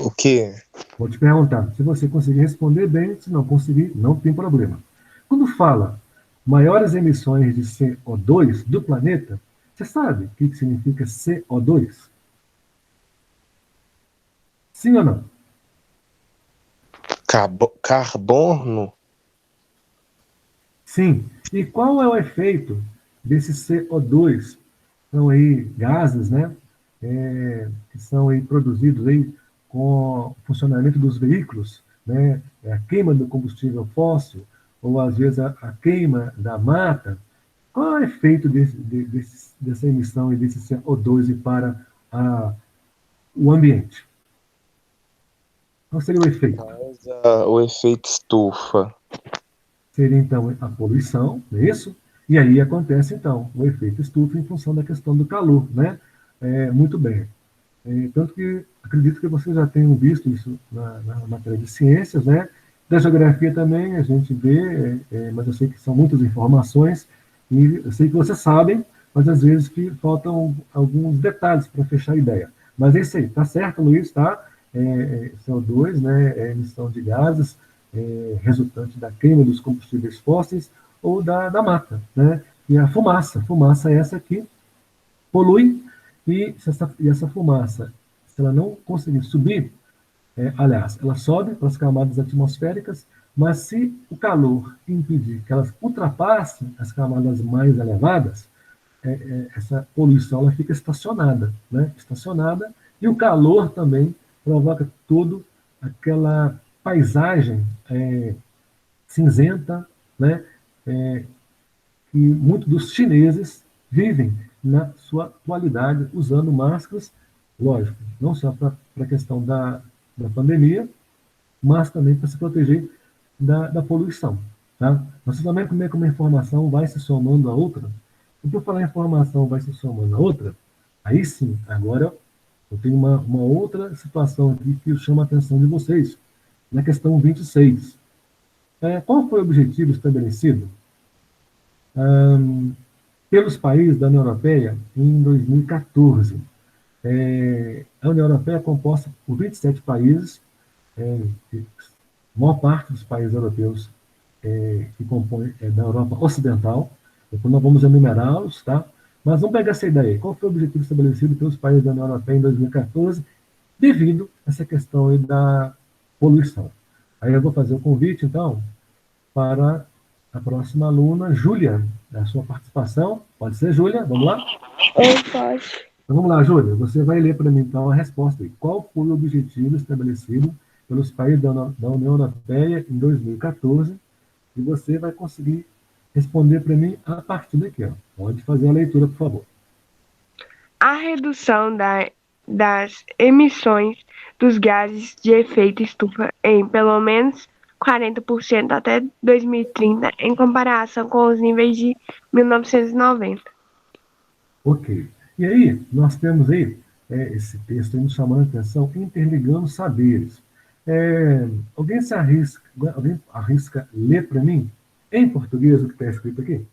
O quê? Vou te perguntar. Se você conseguir responder bem, se não conseguir, não tem problema. Quando fala maiores emissões de CO2 do planeta, você sabe o que significa CO2? Sim ou não? Carbono? Sim. E qual é o efeito desse CO2? São aí gases, né? Que são aí produzidos aí com o funcionamento dos veículos, né? A queima do combustível fóssil, ou às vezes a queima da mata. Qual é o efeito dessa emissão e desse CO2 para o ambiente? Qual seria o efeito? O efeito estufa. Seria, então, a poluição, não é isso? E aí acontece, então, o efeito estufa em função da questão do calor, né? Muito bem. Tanto que acredito que vocês já tenham visto isso na matéria de ciências, né? Da geografia também a gente vê, mas eu sei que são muitas informações, e eu sei que vocês sabem, mas às vezes que faltam alguns detalhes para fechar a ideia. Mas é isso aí, tá certo, Luiz, tá? CO2, né, emissão de gases resultante da queima dos combustíveis fósseis ou da mata, né? E a fumaça é essa que polui, e essa fumaça, se ela não conseguir subir, aliás, ela sobe para as camadas atmosféricas, mas se o calor impedir que elas ultrapassem as camadas mais elevadas, essa poluição ela fica estacionada, né? Estacionada, e o calor também provoca toda aquela paisagem cinzenta, né? Que muitos dos chineses vivem na sua atualidade usando máscaras, lógico, não só para a questão da da pandemia, mas também para se proteger da poluição. Tá? Você também como é que uma informação vai se somando a outra. E por falar em informação vai se somando a outra, aí sim, agora eu tenho uma outra situação aqui que chama a atenção de vocês, na questão 26. Qual foi o objetivo estabelecido pelos países da União Europeia em 2014? A União Europeia é composta por 27 países, a maior parte dos países europeus que compõem da Europa Ocidental. Depois nós vamos enumerá-los, tá? Mas vamos pegar essa ideia. Qual foi o objetivo estabelecido pelos países da União Europeia em 2014, devido a essa questão aí da poluição? Aí eu vou fazer o convite, então, para a próxima aluna, Júlia, a sua participação. Pode ser, Júlia? Vamos lá? Pode. Então vamos lá, Júlia. Você vai ler para mim, então, a resposta aí. Qual foi o objetivo estabelecido pelos países da União Europeia em 2014? E você vai conseguir responder para mim a partir daqui. Ó. Pode fazer a leitura, por favor. A redução das emissões dos gases de efeito estufa em pelo menos 40% até 2030, em comparação com os níveis de 1990. Ok. E aí, nós temos aí esse texto aí nos chamando a atenção, interligando saberes. Alguém arrisca ler para mim, em português, o que está escrito aqui?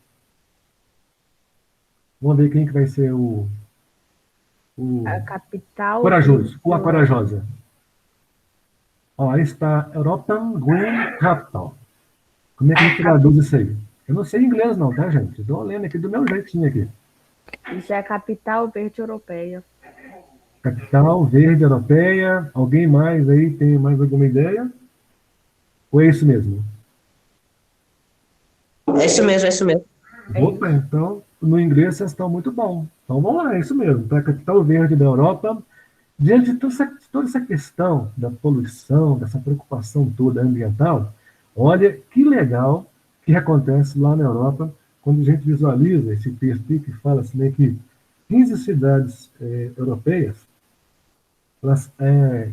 Vamos ver quem que vai ser A capital. corajoso, ou a corajosa. Ó, aí está European Green Capital. Como é que a gente traduz isso aí? Eu não sei inglês não, tá, gente? Estou lendo aqui do meu jeitinho aqui. Isso é a capital verde europeia. Capital Verde Europeia. Alguém mais aí tem mais alguma ideia? Ou é isso mesmo? É isso mesmo, é isso mesmo. Opa, então, no inglês vocês estão muito bom. Então vamos lá, é isso mesmo. Para a capital verde da Europa, diante de toda essa questão da poluição, dessa preocupação toda ambiental, olha que legal que acontece lá na Europa, quando a gente visualiza esse texto aqui que fala assim, né, que 15 cidades europeias, elas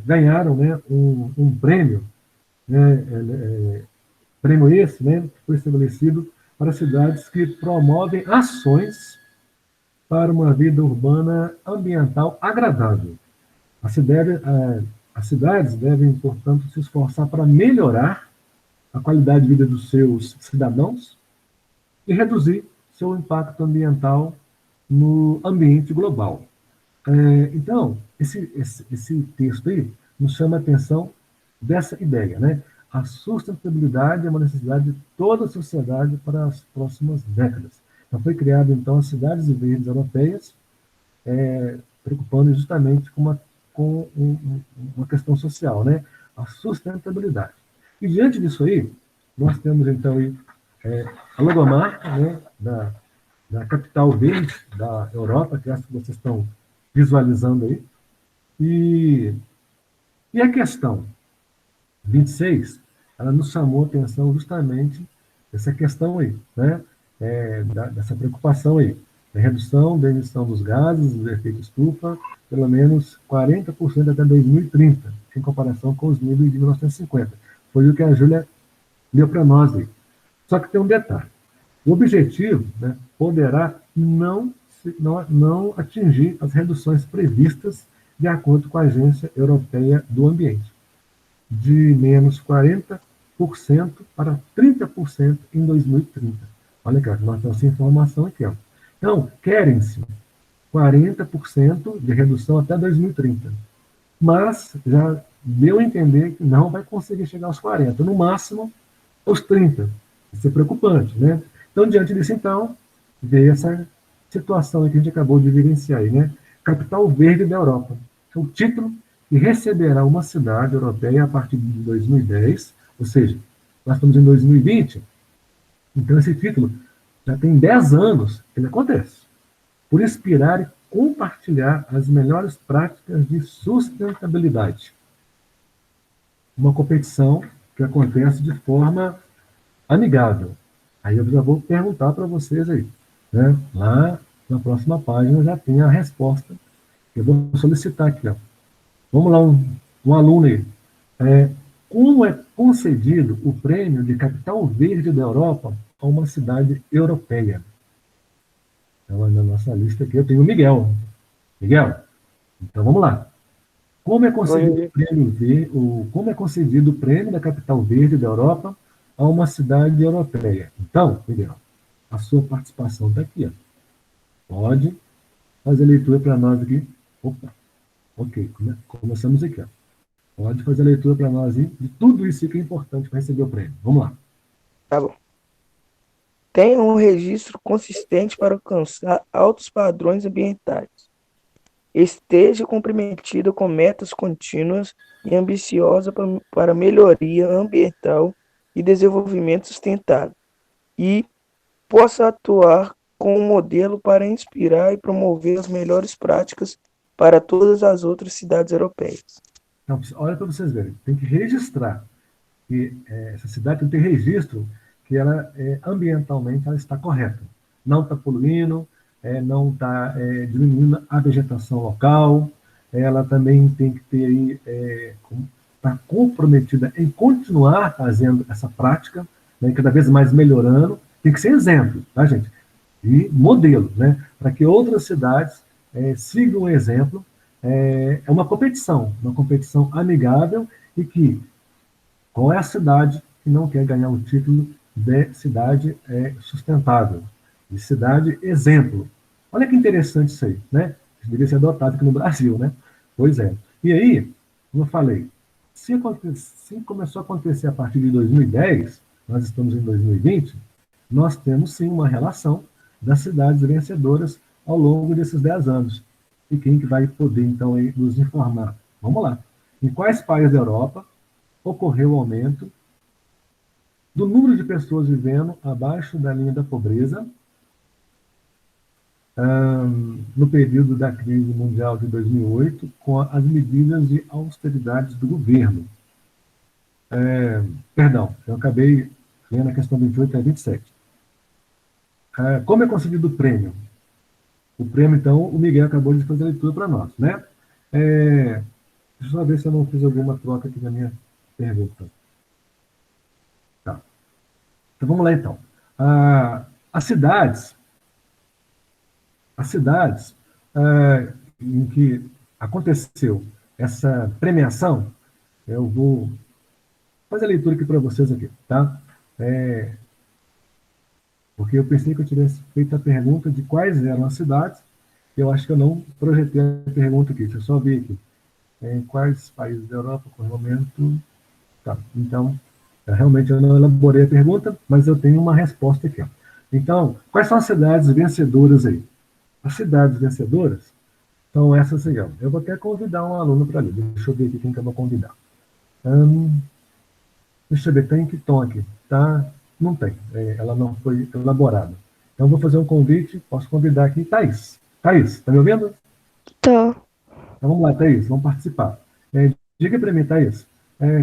ganharam, né, um prêmio, né, prêmio esse, né, que foi estabelecido para cidades que promovem ações para uma vida urbana ambiental agradável. As cidades devem, portanto, se esforçar para melhorar a qualidade de vida dos seus cidadãos e reduzir seu impacto ambiental no ambiente global. Então, esse texto aí nos chama a atenção dessa ideia, né? A sustentabilidade é uma necessidade de toda a sociedade para as próximas décadas. Então, foi criado, então, as cidades verdes europeias, preocupando justamente com uma questão social, né? A sustentabilidade. E diante disso aí, nós temos, então, aí, a logomarca, né, da capital verde da Europa, que é essa que vocês estão visualizando aí. E a questão 26, ela nos chamou a atenção justamente essa questão aí, né, dessa preocupação aí, da redução da emissão dos gases do efeito estufa, pelo menos 40% até 2030, em comparação com os níveis de 1950. Foi o que a Júlia deu para nós aí. Só que tem um detalhe. O objetivo, né, poderá não atingir as reduções previstas de acordo com a Agência Europeia do Ambiente, de menos 40% para 30% em 2030. Olha aqui, nós temos essa informação aqui. Ó. Então, querem-se 40% de redução até 2030. Mas já deu a entender que não vai conseguir chegar aos 40%, no máximo aos 30%. Isso é preocupante, né? Então, diante disso, então, veio essa situação que a gente acabou de evidenciar aí, né? Capital Verde da Europa. É o título que receberá uma cidade europeia a partir de 2010, ou seja, nós estamos em 2020, então esse título já tem 10 anos que ele acontece, por inspirar e compartilhar as melhores práticas de sustentabilidade. Uma competição que acontece de forma amigável. Aí eu já vou perguntar para vocês aí, né? Lá na próxima página já tem a resposta. Eu vou solicitar aqui, ó. Vamos lá, um aluno aí. Como é concedido o prêmio de capital verde da Europa a uma cidade europeia? Então, na nossa lista aqui eu tenho o Miguel. Miguel, então vamos lá. Como é concedido como é concedido o prêmio da capital verde da Europa a uma cidade europeia? Então, Miguel, a sua participação está aqui. Ó. Pode fazer a leitura para nós aqui. Opa, ok, começamos aqui. Ó. Pode fazer a leitura para nós aí de tudo isso que é importante para receber o prêmio. Vamos lá. Tá bom. Tenha um registro consistente para alcançar altos padrões ambientais. Esteja comprometida com metas contínuas e ambiciosa para melhoria ambiental e desenvolvimento sustentável. E possa atuar como modelo para inspirar e promover as melhores práticas para todas as outras cidades europeias. Então, olha para vocês verem, tem que registrar que essa cidade tem que ter registro que ela ambientalmente ela está correta. Não está poluindo, não está diminuindo a vegetação local, ela também tem que ter está comprometida em continuar fazendo essa prática, né, cada vez mais melhorando, tem que ser exemplo, tá, gente? E modelo, né, para que outras cidades sigam o exemplo. É uma competição amigável e que qual é a cidade que não quer ganhar o título de cidade sustentável, de cidade exemplo. Olha que interessante isso aí, né? Isso deveria ser adotado aqui no Brasil, né? Pois é. E aí, como eu falei, se começou a acontecer a partir de 2010, nós estamos em 2020, nós temos sim uma relação das cidades vencedoras ao longo desses 10 anos. E quem que vai poder, então, aí, nos informar? Vamos lá. Em quais países da Europa ocorreu o aumento do número de pessoas vivendo abaixo da linha da pobreza no período da crise mundial de 2008, com as medidas de austeridade do governo? Perdão, eu acabei lendo a questão 28 a 27. Como é concedido o prêmio? O prêmio, então, o Miguel acabou de fazer a leitura para nós, né? Deixa eu só ver se eu não fiz alguma troca aqui na minha pergunta. Tá. Então, vamos lá, então. As cidades em que aconteceu essa premiação, eu vou fazer a leitura aqui para vocês aqui, tá? Porque eu pensei que eu tivesse feito a pergunta de quais eram as cidades, eu acho que eu não projetei a pergunta aqui, deixa eu só ver aqui. Em quais países da Europa com o momento... Tá, então, realmente eu não elaborei a pergunta, mas eu tenho uma resposta aqui. Ó. Então, quais são as cidades vencedoras aí? As cidades vencedoras são essas aí. Ó. Eu vou até convidar um aluno para ler. Deixa eu ver aqui quem que eu vou convidar. Deixa eu ver, tem que tom aqui, tá? Não tem, ela não foi elaborada. Então, eu vou fazer um convite, posso convidar aqui Thaís. Thaís, tá me ouvindo? Tô. Então, vamos lá, Thaís, vamos participar. Diga para mim, Thaís,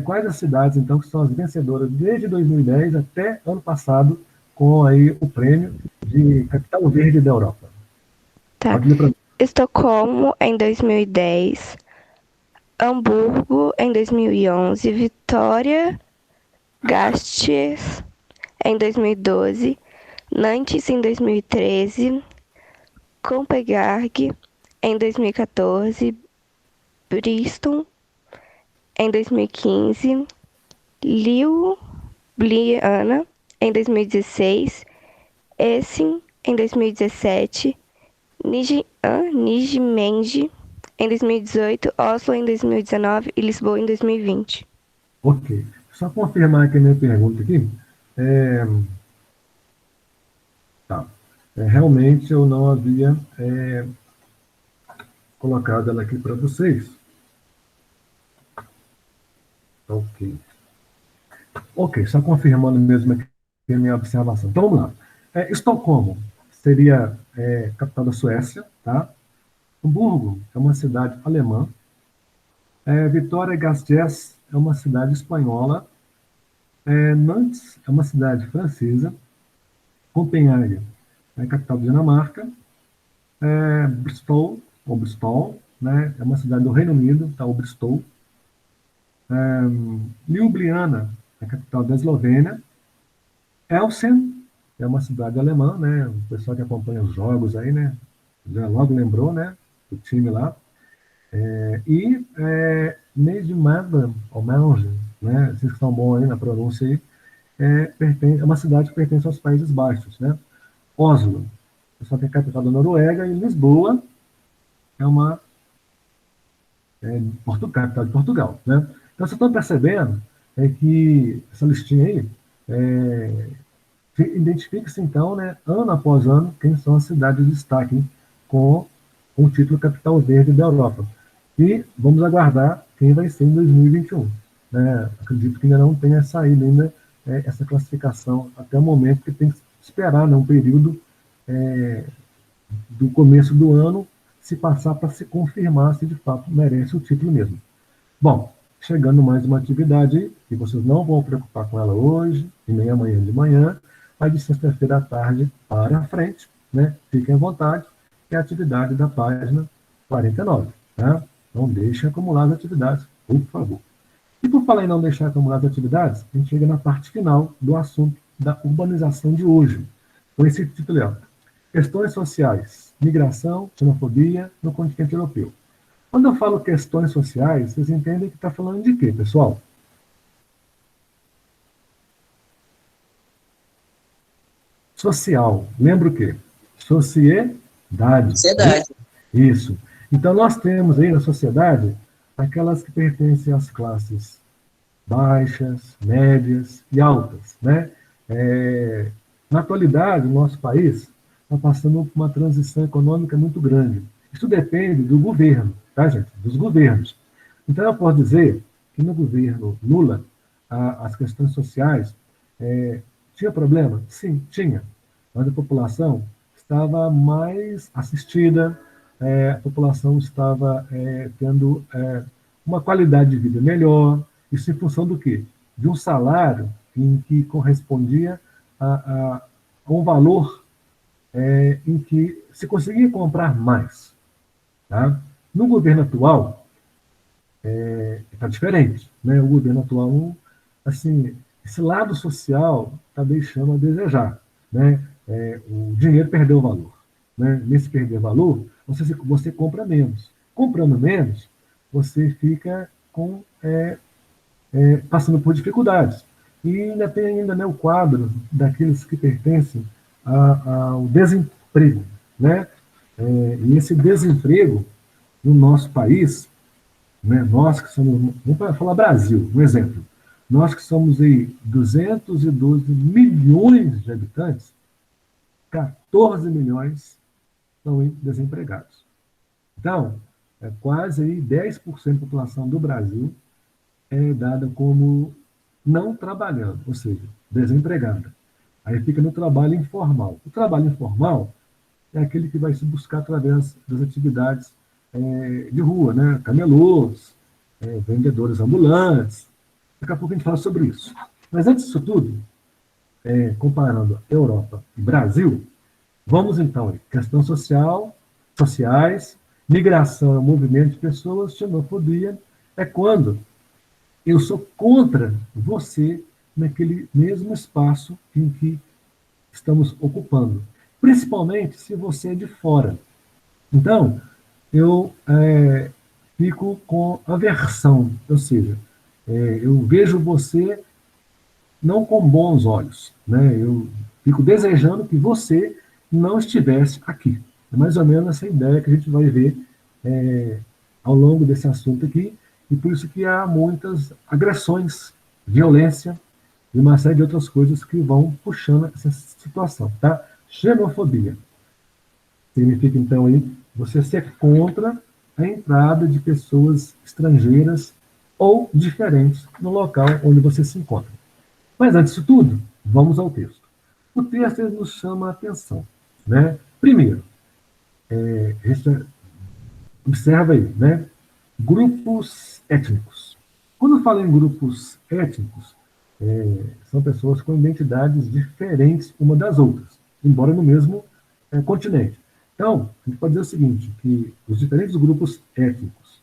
quais as cidades, então, que são as vencedoras desde 2010 até ano passado, com aí o prêmio de Capital Verde da Europa? Tá. Pode ler para mim. Estocolmo em 2010, Hamburgo em 2011, Vitória Gasteiz em 2012, Nantes em 2013, Copenhague em 2014, Bristol em 2015, Ljubljana em 2016, Essen em 2017, Nijmegen em 2018, Oslo em 2019 e Lisboa em 2020. Ok. Só confirmar aqui a minha pergunta aqui. Tá. Realmente eu não havia colocado ela aqui para vocês. Ok. Ok, só confirmando mesmo aqui a minha observação. Então vamos lá. Estocolmo seria capital da Suécia, tá? Hamburgo é uma cidade alemã. Vitória Gasteiz é uma cidade espanhola. Nantes é uma cidade francesa. Copenhague é a capital da Dinamarca. Bristol, ou Bristol, né, é uma cidade do Reino Unido, tá, o Bristol. Ljubljana, a capital da Eslovênia. Essen, é uma cidade alemã, né? O pessoal que acompanha os jogos aí, né? Já logo lembrou, né? O time lá. Neijmegen, ou Melgen, né? Vocês que estão bons aí na pronúncia aí, é uma cidade que pertence aos Países Baixos, né? Oslo, o pessoal tem a capital da Noruega, e Lisboa é uma capital de Portugal, né? Então, vocês estão percebendo que essa listinha aí identifica-se, então, né, ano após ano, quem são as cidades de destaque com o título Capital Verde da Europa. E vamos aguardar quem vai ser em 2021. Né? Acredito que ainda não tenha saído ainda essa classificação até o momento, que tem que esperar, né, um período do começo do ano se passar para se confirmar se de fato merece o título mesmo. Bom, chegando mais uma atividade que vocês não vão preocupar com ela hoje e nem amanhã de manhã, mas de sexta-feira à tarde para frente, né? Fiquem à vontade, que é a atividade da página 49, tá? Não deixem acumular as atividades, por favor. E por falar em não deixar acumular as atividades, a gente chega na parte final do assunto da urbanização de hoje, com esse título, ó, Questões Sociais, Migração, Xenofobia no Continente Europeu. Quando eu falo questões sociais, vocês entendem que está falando de quê, pessoal? Social. Lembra o quê? Sociedade. Sociedade. Isso. Então, nós temos aí na sociedade aquelas que pertencem às classes baixas, médias e altas, né? Na atualidade, o nosso país está passando por uma transição econômica muito grande. Isso depende do governo, tá, gente? Dos governos. Então, eu posso dizer que no governo Lula, as questões sociais tinha problema? Sim, tinha. Mas a população estava mais assistida, a população estava tendo uma qualidade de vida melhor. Isso em função do quê? De um salário em que correspondia a um valor em que se conseguia comprar mais. Tá? No governo atual, está diferente. Né? O governo atual, assim, esse lado social está deixando a desejar. Né? O dinheiro perdeu valor. Né? Nesse perder valor, você compra menos. Comprando menos, você fica passando por dificuldades. E ainda tem né, o quadro daqueles que pertencem ao desemprego. Né? E esse desemprego no nosso país, né, nós que somos, vamos falar Brasil, um exemplo, nós que somos aí 212 milhões de habitantes, 14 milhões estão desempregados. Então, quase aí 10% da população do Brasil é dada como não trabalhando, ou seja, desempregada. Aí fica no trabalho informal. O trabalho informal é aquele que vai se buscar através das atividades de rua, né? Camelôs, vendedores ambulantes. Daqui a pouco a gente fala sobre isso. Mas antes disso tudo, comparando Europa e Brasil, vamos então, questão sociais, migração, movimento de pessoas, xenofobia, é quando eu sou contra você naquele mesmo espaço em que estamos ocupando. Principalmente se você é de fora. Então, eu fico com aversão, ou seja, eu vejo você não com bons olhos. Né? Eu fico desejando que você não estivesse aqui. É mais ou menos essa ideia que a gente vai ver ao longo desse assunto aqui, e por isso que há muitas agressões, violência e uma série de outras coisas que vão puxando essa situação. Tá? Xenofobia significa, então, aí, você ser contra a entrada de pessoas estrangeiras ou diferentes no local onde você se encontra. Mas, antes de tudo, vamos ao texto. O texto nos chama a atenção. Né? Primeiro, a gente observa aí, né? Grupos étnicos. Quando eu falo em grupos étnicos, são pessoas com identidades diferentes uma das outras, embora no mesmo continente. Então, a gente pode dizer o seguinte, que os diferentes grupos étnicos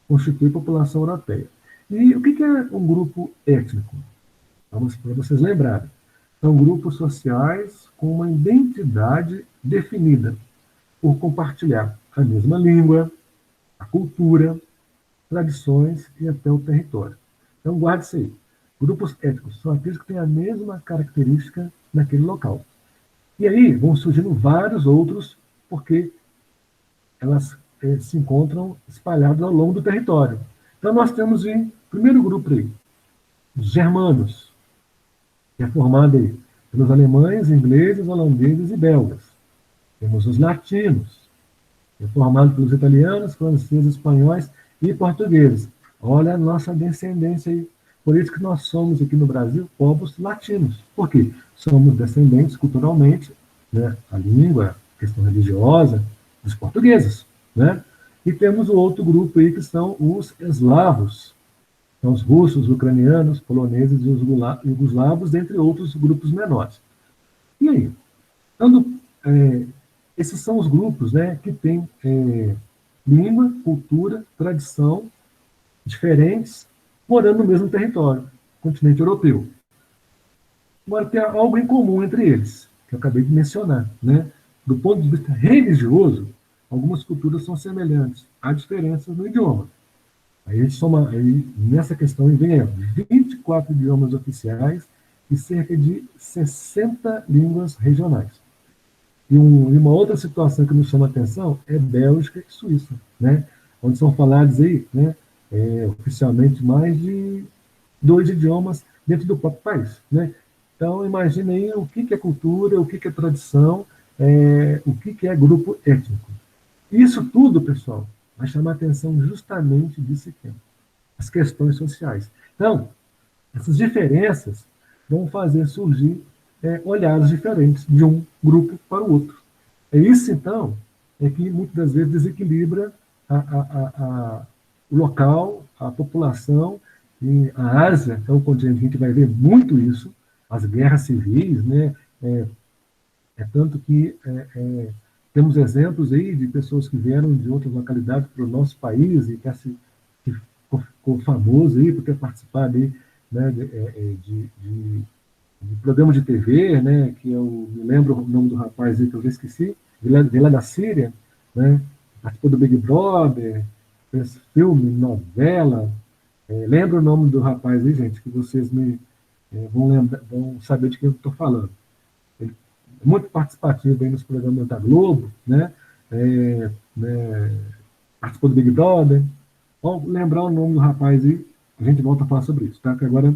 constituem a população europeia. E o que é um grupo étnico? Vamos para vocês lembrarem. São grupos sociais com uma identidade definida por compartilhar a mesma língua, a cultura, tradições e até o território. Então, guarde isso aí. Grupos étnicos são aqueles que têm a mesma característica naquele local. E aí vão surgindo vários outros, porque elas se encontram espalhadas ao longo do território. Então, nós temos o primeiro grupo aí, os germanos, que é formado aí pelos alemães, ingleses, holandeses e belgas. Temos os latinos, que é formado pelos italianos, franceses, espanhóis e portugueses. Olha a nossa descendência aí. Por isso que nós somos aqui no Brasil povos latinos. Por quê? Somos descendentes culturalmente, né, a língua, a questão religiosa, dos portugueses. Né? E temos o outro grupo aí que são os eslavos. São os russos, ucranianos, poloneses e os jugoslavos, entre outros grupos menores. E aí? Esses são os grupos, né, que têm língua, cultura, tradição diferentes, morando no mesmo território, continente europeu. Agora, tem algo em comum entre eles, que eu acabei de mencionar. Né? Do ponto de vista religioso, algumas culturas são semelhantes, há diferenças no idioma. Aí a gente soma, nessa questão vem 24 idiomas oficiais e cerca de 60 línguas regionais. E uma outra situação que nos chama a atenção é Bélgica e Suíça, né? Onde são falados aí, né, oficialmente mais de 2 idiomas dentro do próprio país. Né? Então, imagine aí o que é cultura, o que é tradição, o que é grupo étnico. Isso tudo, pessoal, vai chamar a atenção justamente disso aqui, as questões sociais. Então, essas diferenças vão fazer surgir olhares diferentes de um grupo para o outro. É isso, então, que muitas das vezes desequilibra o local, a população. E a Ásia é um continente que a gente vai ver muito isso, as guerras civis, né? Tanto que temos exemplos aí de pessoas que vieram de outras localidades para o nosso país e que ficou famoso aí por ter participado aí, né, de programa de TV, né, que eu me lembro o nome do rapaz aí que eu já esqueci, de lá da Síria, né, participou do Big Brother, fez filme, novela. Lembra o nome do rapaz aí, gente, que vocês vão saber de quem eu estou falando. Ele é muito participativo aí nos programas da Globo, né, participou do Big Brother. Vamos lembrar o nome do rapaz aí, a gente volta a falar sobre isso, tá? Que agora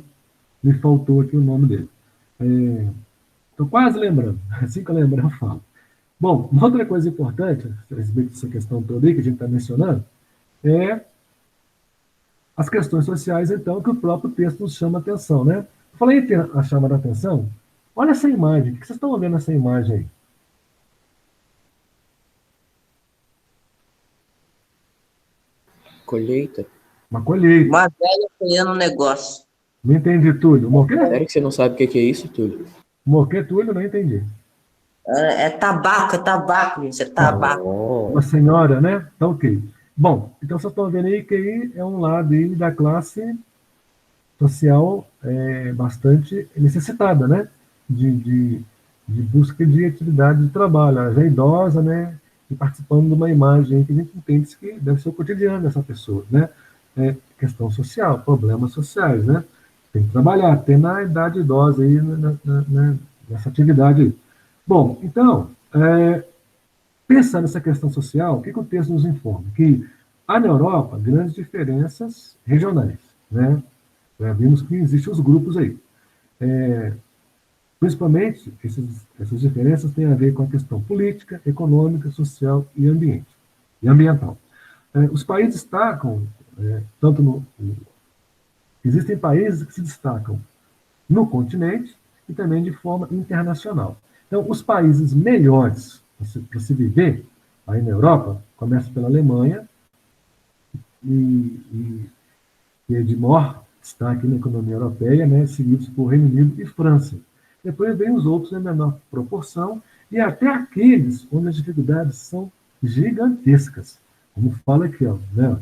me faltou aqui o nome dele. Estou quase lembrando, assim que eu lembrar eu falo. Bom, uma outra coisa importante, a respeito dessa questão toda aí que a gente está mencionando, é as questões sociais, então, que o próprio texto nos chama a atenção, né? Eu falei em chamar a atenção, olha essa imagem, o que vocês estão vendo nessa imagem aí? Colheita. Uma colheita. Uma velha colhendo um negócio. Não entendi, Túlio. Sério que você não sabe o que é isso, Túlio? Moquê, Túlio, não entendi. É tabaco, gente, é tabaco. Uma senhora, né? Tá ok. Bom, então vocês estão vendo aí que aí é um lado aí da classe social bastante necessitada, né? De busca de atividade de trabalho. Ela já é idosa, né? E participando de uma imagem aí que a gente entende que deve ser o cotidiano dessa pessoa, né? Questão social, problemas sociais, né? Tem que trabalhar, até na idade idosa aí, nessa atividade aí. Bom, então, pensando nessa questão social, o que o texto nos informa? Que há na Europa grandes diferenças regionais, né? Já vimos que existem os grupos aí. Principalmente, essas diferenças têm a ver com a questão política, econômica, social e ambiental. Os países destacam, existem países que se destacam no continente e também de forma internacional. Então, os países melhores para se viver aí na Europa, começa pela Alemanha, e é de maior destaque na economia europeia, né, seguidos por Reino Unido e França. Depois vem os outros em menor proporção, e até aqueles onde as dificuldades são gigantescas. Como fala aqui, ó, né?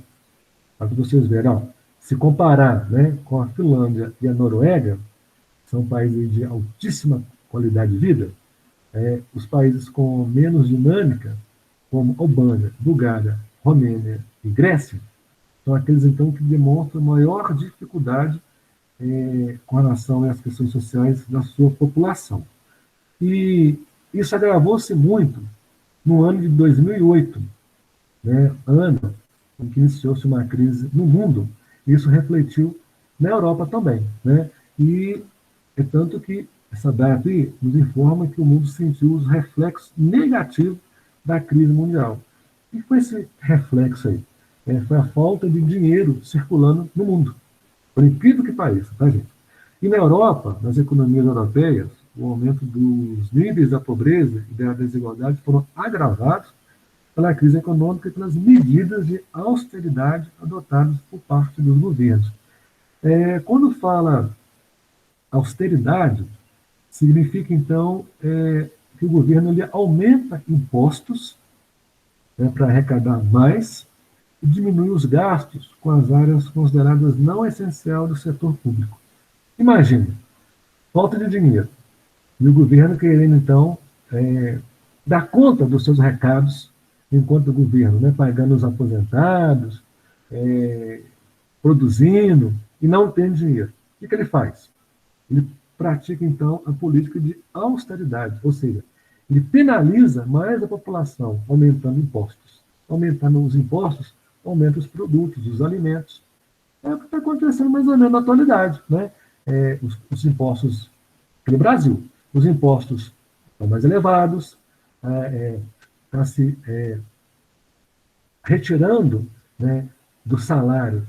Para que vocês verem, ó, se comparar, né, com a Finlândia e a Noruega, são países de altíssima qualidade de vida, os países com menos dinâmica, como Albânia, Bulgária, Romênia e Grécia, são aqueles, então, que demonstram maior dificuldade com relação às questões sociais da sua população. E isso agravou-se muito no ano de 2008, né, ano em que iniciou-se uma crise no mundo. Isso refletiu na Europa também, né? E é tanto que essa data aí nos informa que o mundo sentiu os reflexos negativos da crise mundial. E foi esse reflexo aí? Foi a falta de dinheiro circulando no mundo, por incrível que pareça, tá, gente? E na Europa, nas economias europeias, o aumento dos níveis da pobreza e da desigualdade foram agravados pela crise econômica e pelas medidas de austeridade adotadas por parte dos governos. Quando fala austeridade, significa, então, que o governo ele aumenta impostos, né, para arrecadar mais e diminui os gastos com as áreas consideradas não essenciais do setor público. Imagine, falta de dinheiro, e o governo querendo, então, dar conta dos seus recados enquanto governo, né, pagando os aposentados, produzindo, e não tem dinheiro. O que ele faz? Ele pratica, então, a política de austeridade, ou seja, ele penaliza mais a população, aumentando impostos. Aumentando os impostos, aumenta os produtos, os alimentos. É o que está acontecendo mais ou menos na atualidade, né? Os impostos no Brasil, os impostos estão mais elevados, está se retirando, né, do salário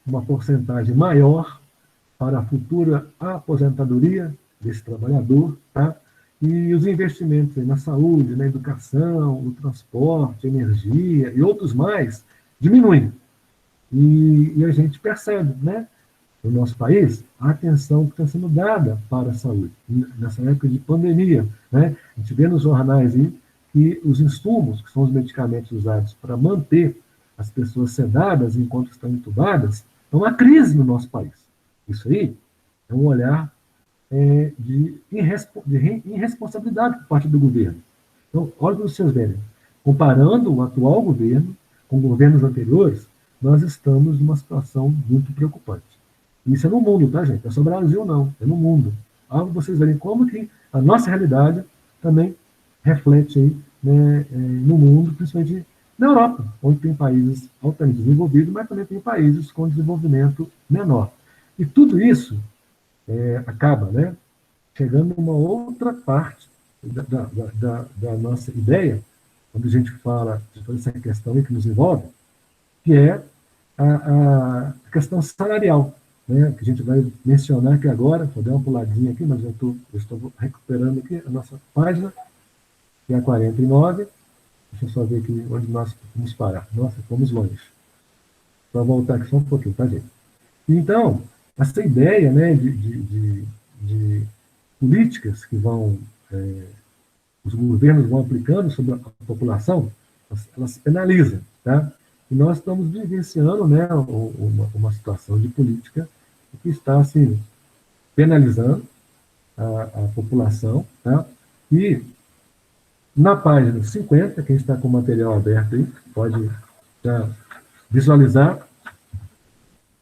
uma porcentagem maior para a futura aposentadoria desse trabalhador, tá? E os investimentos aí na saúde, na educação, no transporte, energia e outros mais diminuem. E a gente percebe, né, no nosso país, a atenção que está sendo dada para a saúde. Nessa época de pandemia, né, a gente vê nos jornais aí que os insumos, que são os medicamentos usados para manter as pessoas sedadas enquanto estão entubadas, é uma crise no nosso país. Isso aí é um olhar de irresponsabilidade por parte do governo. Então, olha para vocês verem, comparando o atual governo com governos anteriores, nós estamos numa situação muito preocupante. Isso é no mundo, tá, gente? Não é só Brasil, não. É no mundo. Olha para vocês verem como que a nossa realidade também reflete aí, né, no mundo, principalmente na Europa, onde tem países altamente desenvolvidos, mas também tem países com desenvolvimento menor. E tudo isso acaba, né, chegando numa outra parte da nossa ideia, quando a gente fala de toda essa questão aí que nos envolve, que é a questão salarial, né, que a gente vai mencionar aqui agora. Vou dar uma puladinha aqui, mas eu estou recuperando aqui a nossa página, que é a 49. Deixa eu só ver aqui onde nós vamos parar. Nossa, fomos longe. Para voltar aqui só um pouquinho, tá, gente? Então, essa ideia, né, de políticas que os governos vão aplicando sobre a população, elas penalizam, tá? E nós estamos vivenciando, né, uma situação de política que está, assim, penalizando a população, tá? E na página 50, quem está com o material aberto aí, pode visualizar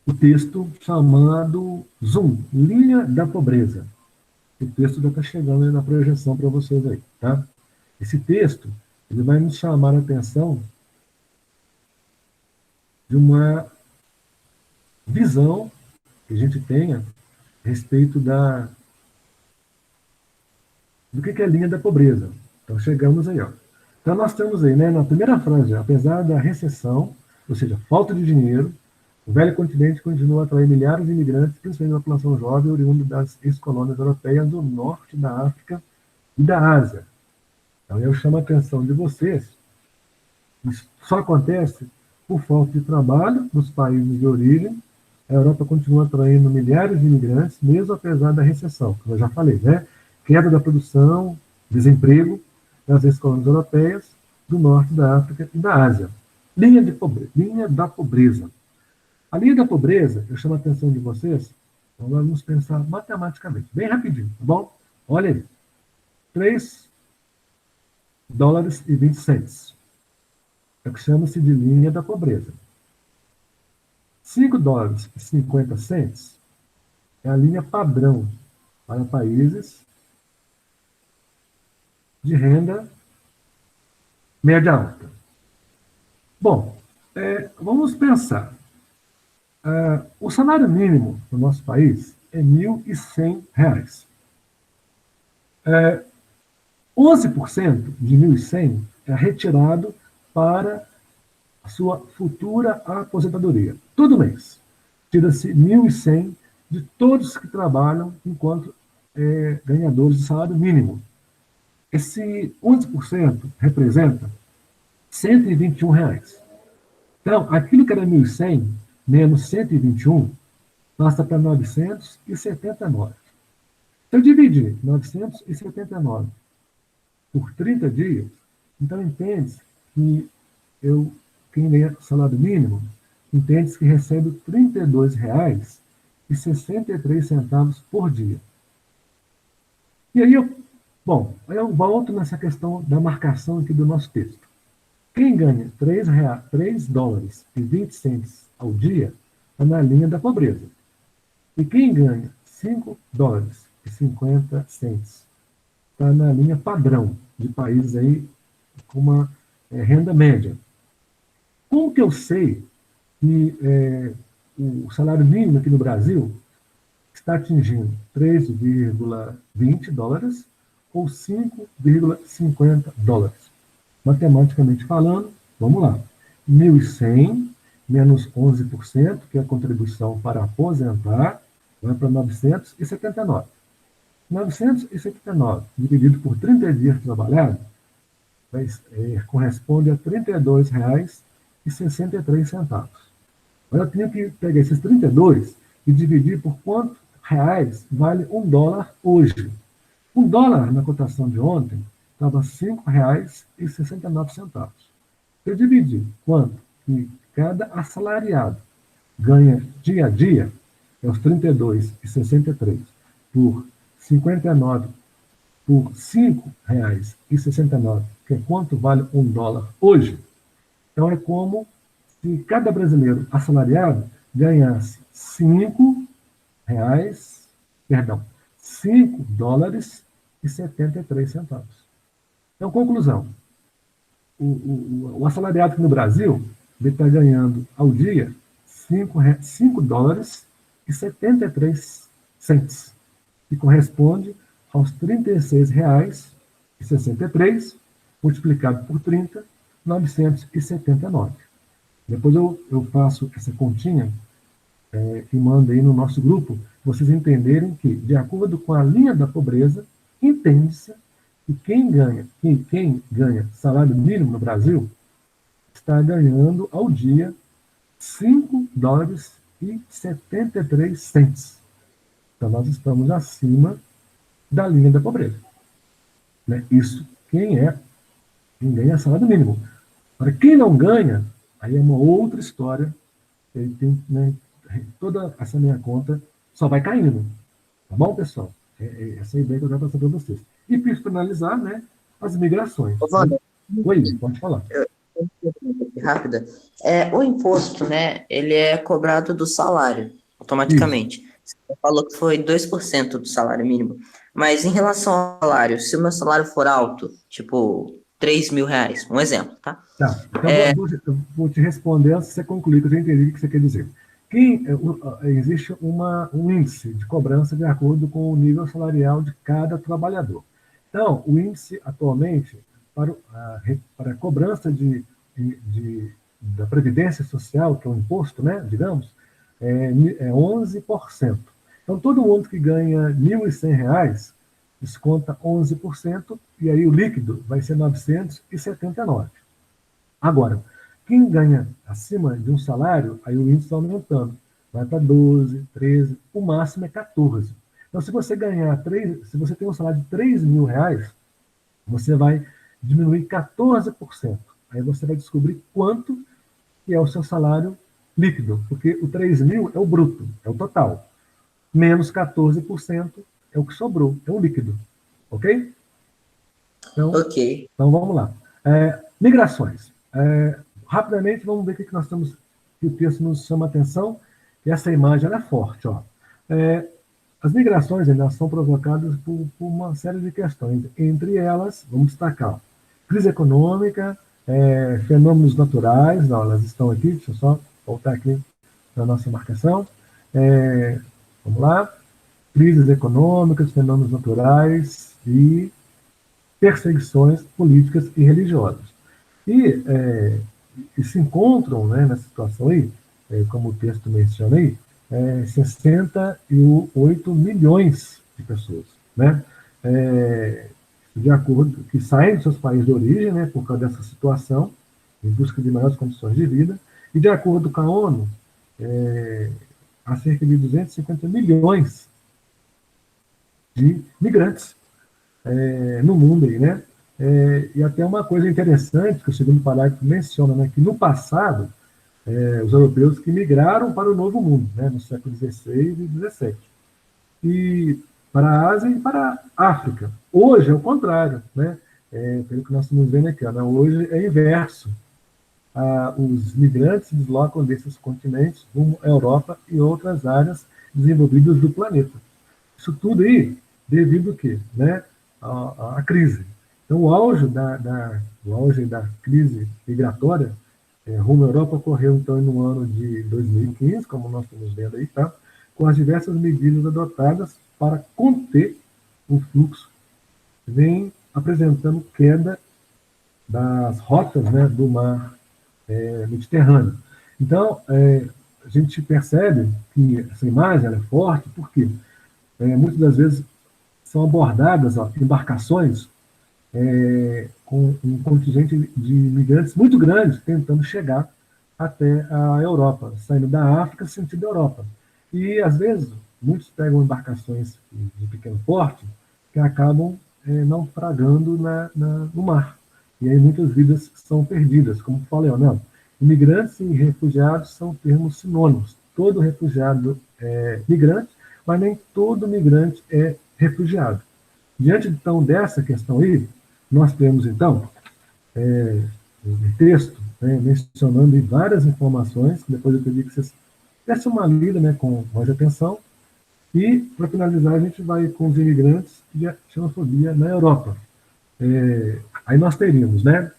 o texto chamado Zoom, Linha da Pobreza. O texto já está chegando aí na projeção para vocês aí, tá? Esse texto, ele vai nos chamar a atenção de uma visão que a gente tenha a respeito do que é a linha da pobreza. Então, chegamos aí, ó. Então, nós temos aí, né, na primeira frase, apesar da recessão, ou seja, falta de dinheiro, o velho continente continua a atrair milhares de imigrantes, principalmente da população jovem, oriunda das ex-colônias europeias do norte da África e da Ásia. Então, eu chamo a atenção de vocês. Isso só acontece por falta de trabalho nos países de origem. A Europa continua atraindo milhares de imigrantes, mesmo apesar da recessão, como eu já falei, né? Queda da produção, desemprego nas ex-colônias europeias do norte da África e da Ásia. Linha da pobreza. A linha da pobreza, eu chamo a atenção de vocês, então vamos pensar matematicamente, bem rapidinho, tá bom? Olha aí, 3 dólares e 20 cents. É o que chama-se de linha da pobreza. 5 dólares e 50 cents é a linha padrão para países de renda média alta. Bom, vamos pensar. O salário mínimo no nosso país é R$ 1.100. 11% de 1.100 é retirado para a sua futura aposentadoria. Todo mês. Tira-se 1.100 de todos que trabalham enquanto ganhadores de salário mínimo. Esse 11% representa R$ 121. Então, aquilo que era 1.100 menos 121 passa para 979. Se eu dividir 979 por 30 dias, então entende que quem ganha salário mínimo, entende que recebe R$ 32,63 por dia. E aí eu volto nessa questão da marcação aqui do nosso texto. Quem ganha 3 dólares e 20 cents ao dia está na linha da pobreza. E quem ganha 5 dólares e 50 cents está na linha padrão de países aí com uma renda média. Como que eu sei que o salário mínimo aqui no Brasil está atingindo 3,20 dólares ou 5,50 dólares? Matematicamente falando, vamos lá. 1.100 menos 11%, que é a contribuição para aposentar, vai para 979. 979 dividido por 30 dias trabalhados corresponde a R$ 32,63. Agora eu tenho que pegar esses 32 e dividir por quantos reais vale um dólar hoje. Um dólar na cotação de ontem estava R$ 5,69. Se eu dividir quanto que cada assalariado ganha dia a dia, é os 32,63 por 59 por R$ 5,69, que é quanto vale um dólar hoje. Então é como se cada brasileiro assalariado ganhasse 5 dólares e 73 centavos. Então, conclusão. O assalariado aqui no Brasil está ganhando ao dia 5 dólares e 73 cents, que corresponde aos R$ 36,63, multiplicado por 30, 979. Depois eu faço essa continha e mando aí no nosso grupo, vocês entenderem que, de acordo com a linha da pobreza, entende-se que quem ganha salário mínimo no Brasil está ganhando ao dia 5 dólares e 73 cents. Então, nós estamos acima da linha da pobreza. Né? Isso quem ganha salário mínimo. Para quem não ganha, aí é uma outra história. Ele tem, né, toda essa minha conta só vai caindo. Tá bom, pessoal? Essa é a ideia que eu quero passar para vocês. E para finalizar, né, as migrações. Oi, pode falar. Rápida. O imposto, né, ele é cobrado do salário, automaticamente. Isso. Você falou que foi 2% do salário mínimo. Mas em relação ao salário, se o meu salário for alto, tipo R$3.000, um exemplo, tá? Tá. Então eu vou te responder antes de você concluir, que eu já entendi o que você quer dizer. Existe um índice de cobrança de acordo com o nível salarial de cada trabalhador. Então, o índice atualmente para a cobrança da Previdência Social, que é um imposto, né, digamos, é 11%. Então, todo mundo que ganha R$ 1.100 desconta 11%, e aí o líquido vai ser 979. Agora, quem ganha acima de um salário, aí o índice está aumentando. Vai para 12, 13, o máximo é 14. Então, se você tem um salário de R$3.000, você vai diminuir 14%. Aí você vai descobrir quanto que é o seu salário líquido, porque o 3.000 é o bruto, é o total. Menos 14% é o que sobrou, é o líquido. Ok? Ok. Então vamos lá. Migrações. Rapidamente, vamos ver o que nós temos, que o texto nos chama a atenção, e essa imagem ela é forte. Ó. As migrações elas são provocadas por uma série de questões. Entre elas, vamos destacar crise econômica, fenômenos naturais, não, elas estão aqui, deixa eu só voltar aqui na nossa marcação. Vamos lá. Crises econômicas, fenômenos naturais e perseguições políticas e religiosas. E se encontram, né, nessa situação aí, como o texto menciona aí, 68 milhões de pessoas, né? De acordo, que saem dos seus países de origem, né, por causa dessa situação, em busca de melhores condições de vida, e de acordo com a ONU, há cerca de 250 milhões de migrantes no mundo aí, né? E até uma coisa interessante que o segundo parágrafo menciona, né, que no passado os europeus que migraram para o Novo Mundo, né, no século XVI e XVII, e para a Ásia e para a África. Hoje é o contrário, né? Pelo que nós estamos vendo aqui, né? Hoje é inverso. Os migrantes se deslocam desses continentes rumo à Europa e outras áreas desenvolvidas do planeta. Isso tudo aí devido ao quê? Né? A crise. Então, o auge da crise migratória rumo à Europa ocorreu, então, no ano de 2015, como nós estamos vendo aí, tá? Com as diversas medidas adotadas para conter o fluxo, vem apresentando queda das rotas, né, do mar Mediterrâneo. Então, a gente percebe que essa imagem ela é forte porque muitas das vezes são abordadas embarcações com um contingente de imigrantes muito grande tentando chegar até a Europa, saindo da África sentido Europa. E, às vezes, muitos pegam embarcações de pequeno porte que acabam naufragando no mar. E aí muitas vidas são perdidas. Como falei, não, imigrantes e refugiados são termos sinônimos. Todo refugiado é migrante, mas nem todo migrante é refugiado. Diante, então, dessa questão aí, nós temos, então, um texto mencionando várias informações, que depois eu pedi que vocês dessem uma lida, né, com mais atenção. E, para finalizar, a gente vai com os imigrantes e a xenofobia na Europa. Aí nós teríamos, né,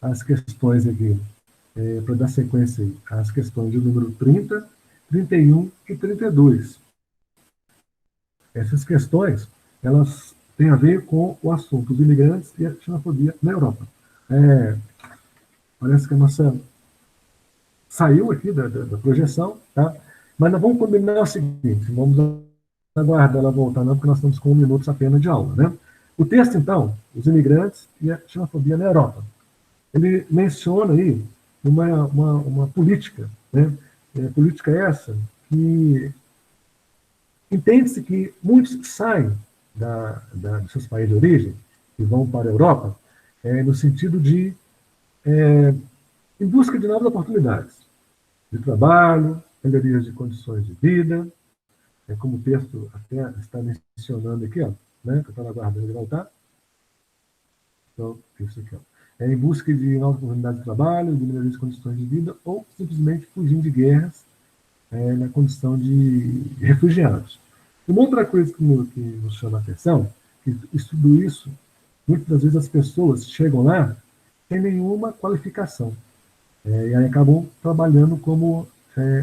as questões aqui, para dar sequência aí, as questões de número 30, 31 e 32. Essas questões, elas têm a ver com o assunto dos imigrantes e a xenofobia na Europa. Parece que a nossa saiu aqui da projeção, tá? Mas nós vamos combinar o seguinte, vamos aguardar ela voltar, não, porque nós estamos com 1 minuto apenas de aula, né? O texto, então, os imigrantes e a xenofobia na Europa. Ele menciona aí uma política, né? Política essa que entende-se que muitos saem dos seus países de origem e vão para a Europa no sentido de em busca de novas oportunidades de trabalho, melhorias de condições de vida, como o texto até está mencionando aqui, ó, né, que eu estava aguardando ele voltar. Então, isso aqui, ó. Em busca de novas oportunidades de trabalho, de melhorias de condições de vida, ou simplesmente fugindo de guerras na condição de refugiados. Uma outra coisa que nos chama a atenção, que tudo isso, muitas das vezes as pessoas chegam lá sem nenhuma qualificação, e aí acabam trabalhando como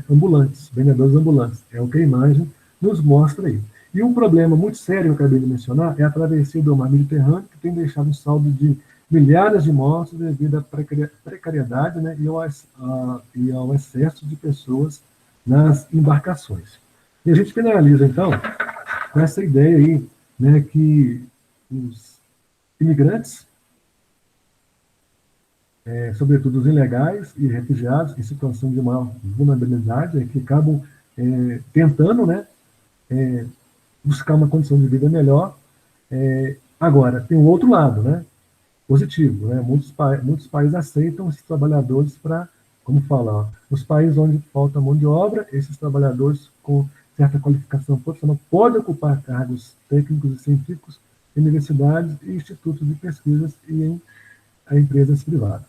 ambulantes, vendedores ambulantes. É o que a imagem nos mostra aí. E um problema muito sério que eu acabei de mencionar é a travessia do mar Mediterrâneo, que tem deixado um saldo de milhares de mortos devido à precariedade, né, e ao excesso de pessoas nas embarcações. E a gente finaliza, então, com essa ideia aí, né, que os imigrantes, sobretudo os ilegais e refugiados em situação de maior vulnerabilidade, que acabam tentando, né, buscar uma condição de vida melhor. Agora, tem um outro lado, né, positivo, né, muitos países aceitam esses trabalhadores para como fala, ó, nos países onde falta mão de obra, esses trabalhadores com certa qualificação profissional podem ocupar cargos técnicos e científicos em universidades e institutos de pesquisas e em empresas privadas.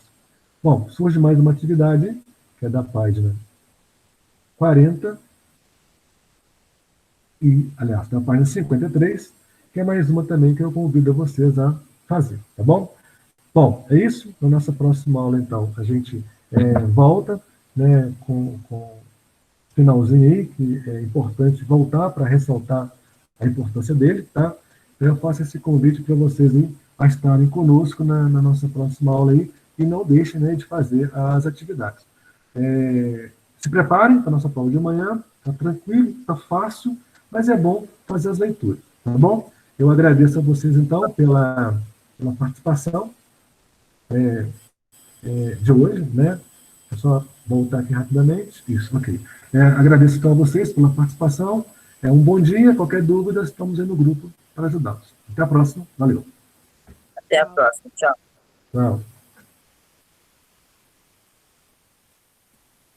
Bom, surge mais uma atividade, que é da página 40, e, aliás, da página 53, que é mais uma também que eu convido vocês a fazer, tá bom? Bom, é isso. Na nossa próxima aula, então, a gente volta, né, com finalzinho aí, que é importante voltar para ressaltar a importância dele, tá? Eu faço esse convite para vocês aí a estarem conosco na nossa próxima aula aí, e não deixem, né, de fazer as atividades. Se preparem para a nossa prova de amanhã, tá tranquilo, tá fácil, mas é bom fazer as leituras, tá bom? Eu agradeço a vocês, então, pela participação de hoje, né? É só voltar aqui rapidamente. Isso, ok. Agradeço, então, a vocês pela participação. Um bom dia. Qualquer dúvida, estamos aí no grupo para ajudá-los. Até a próxima. Valeu. Até a próxima. Tchau. Tchau.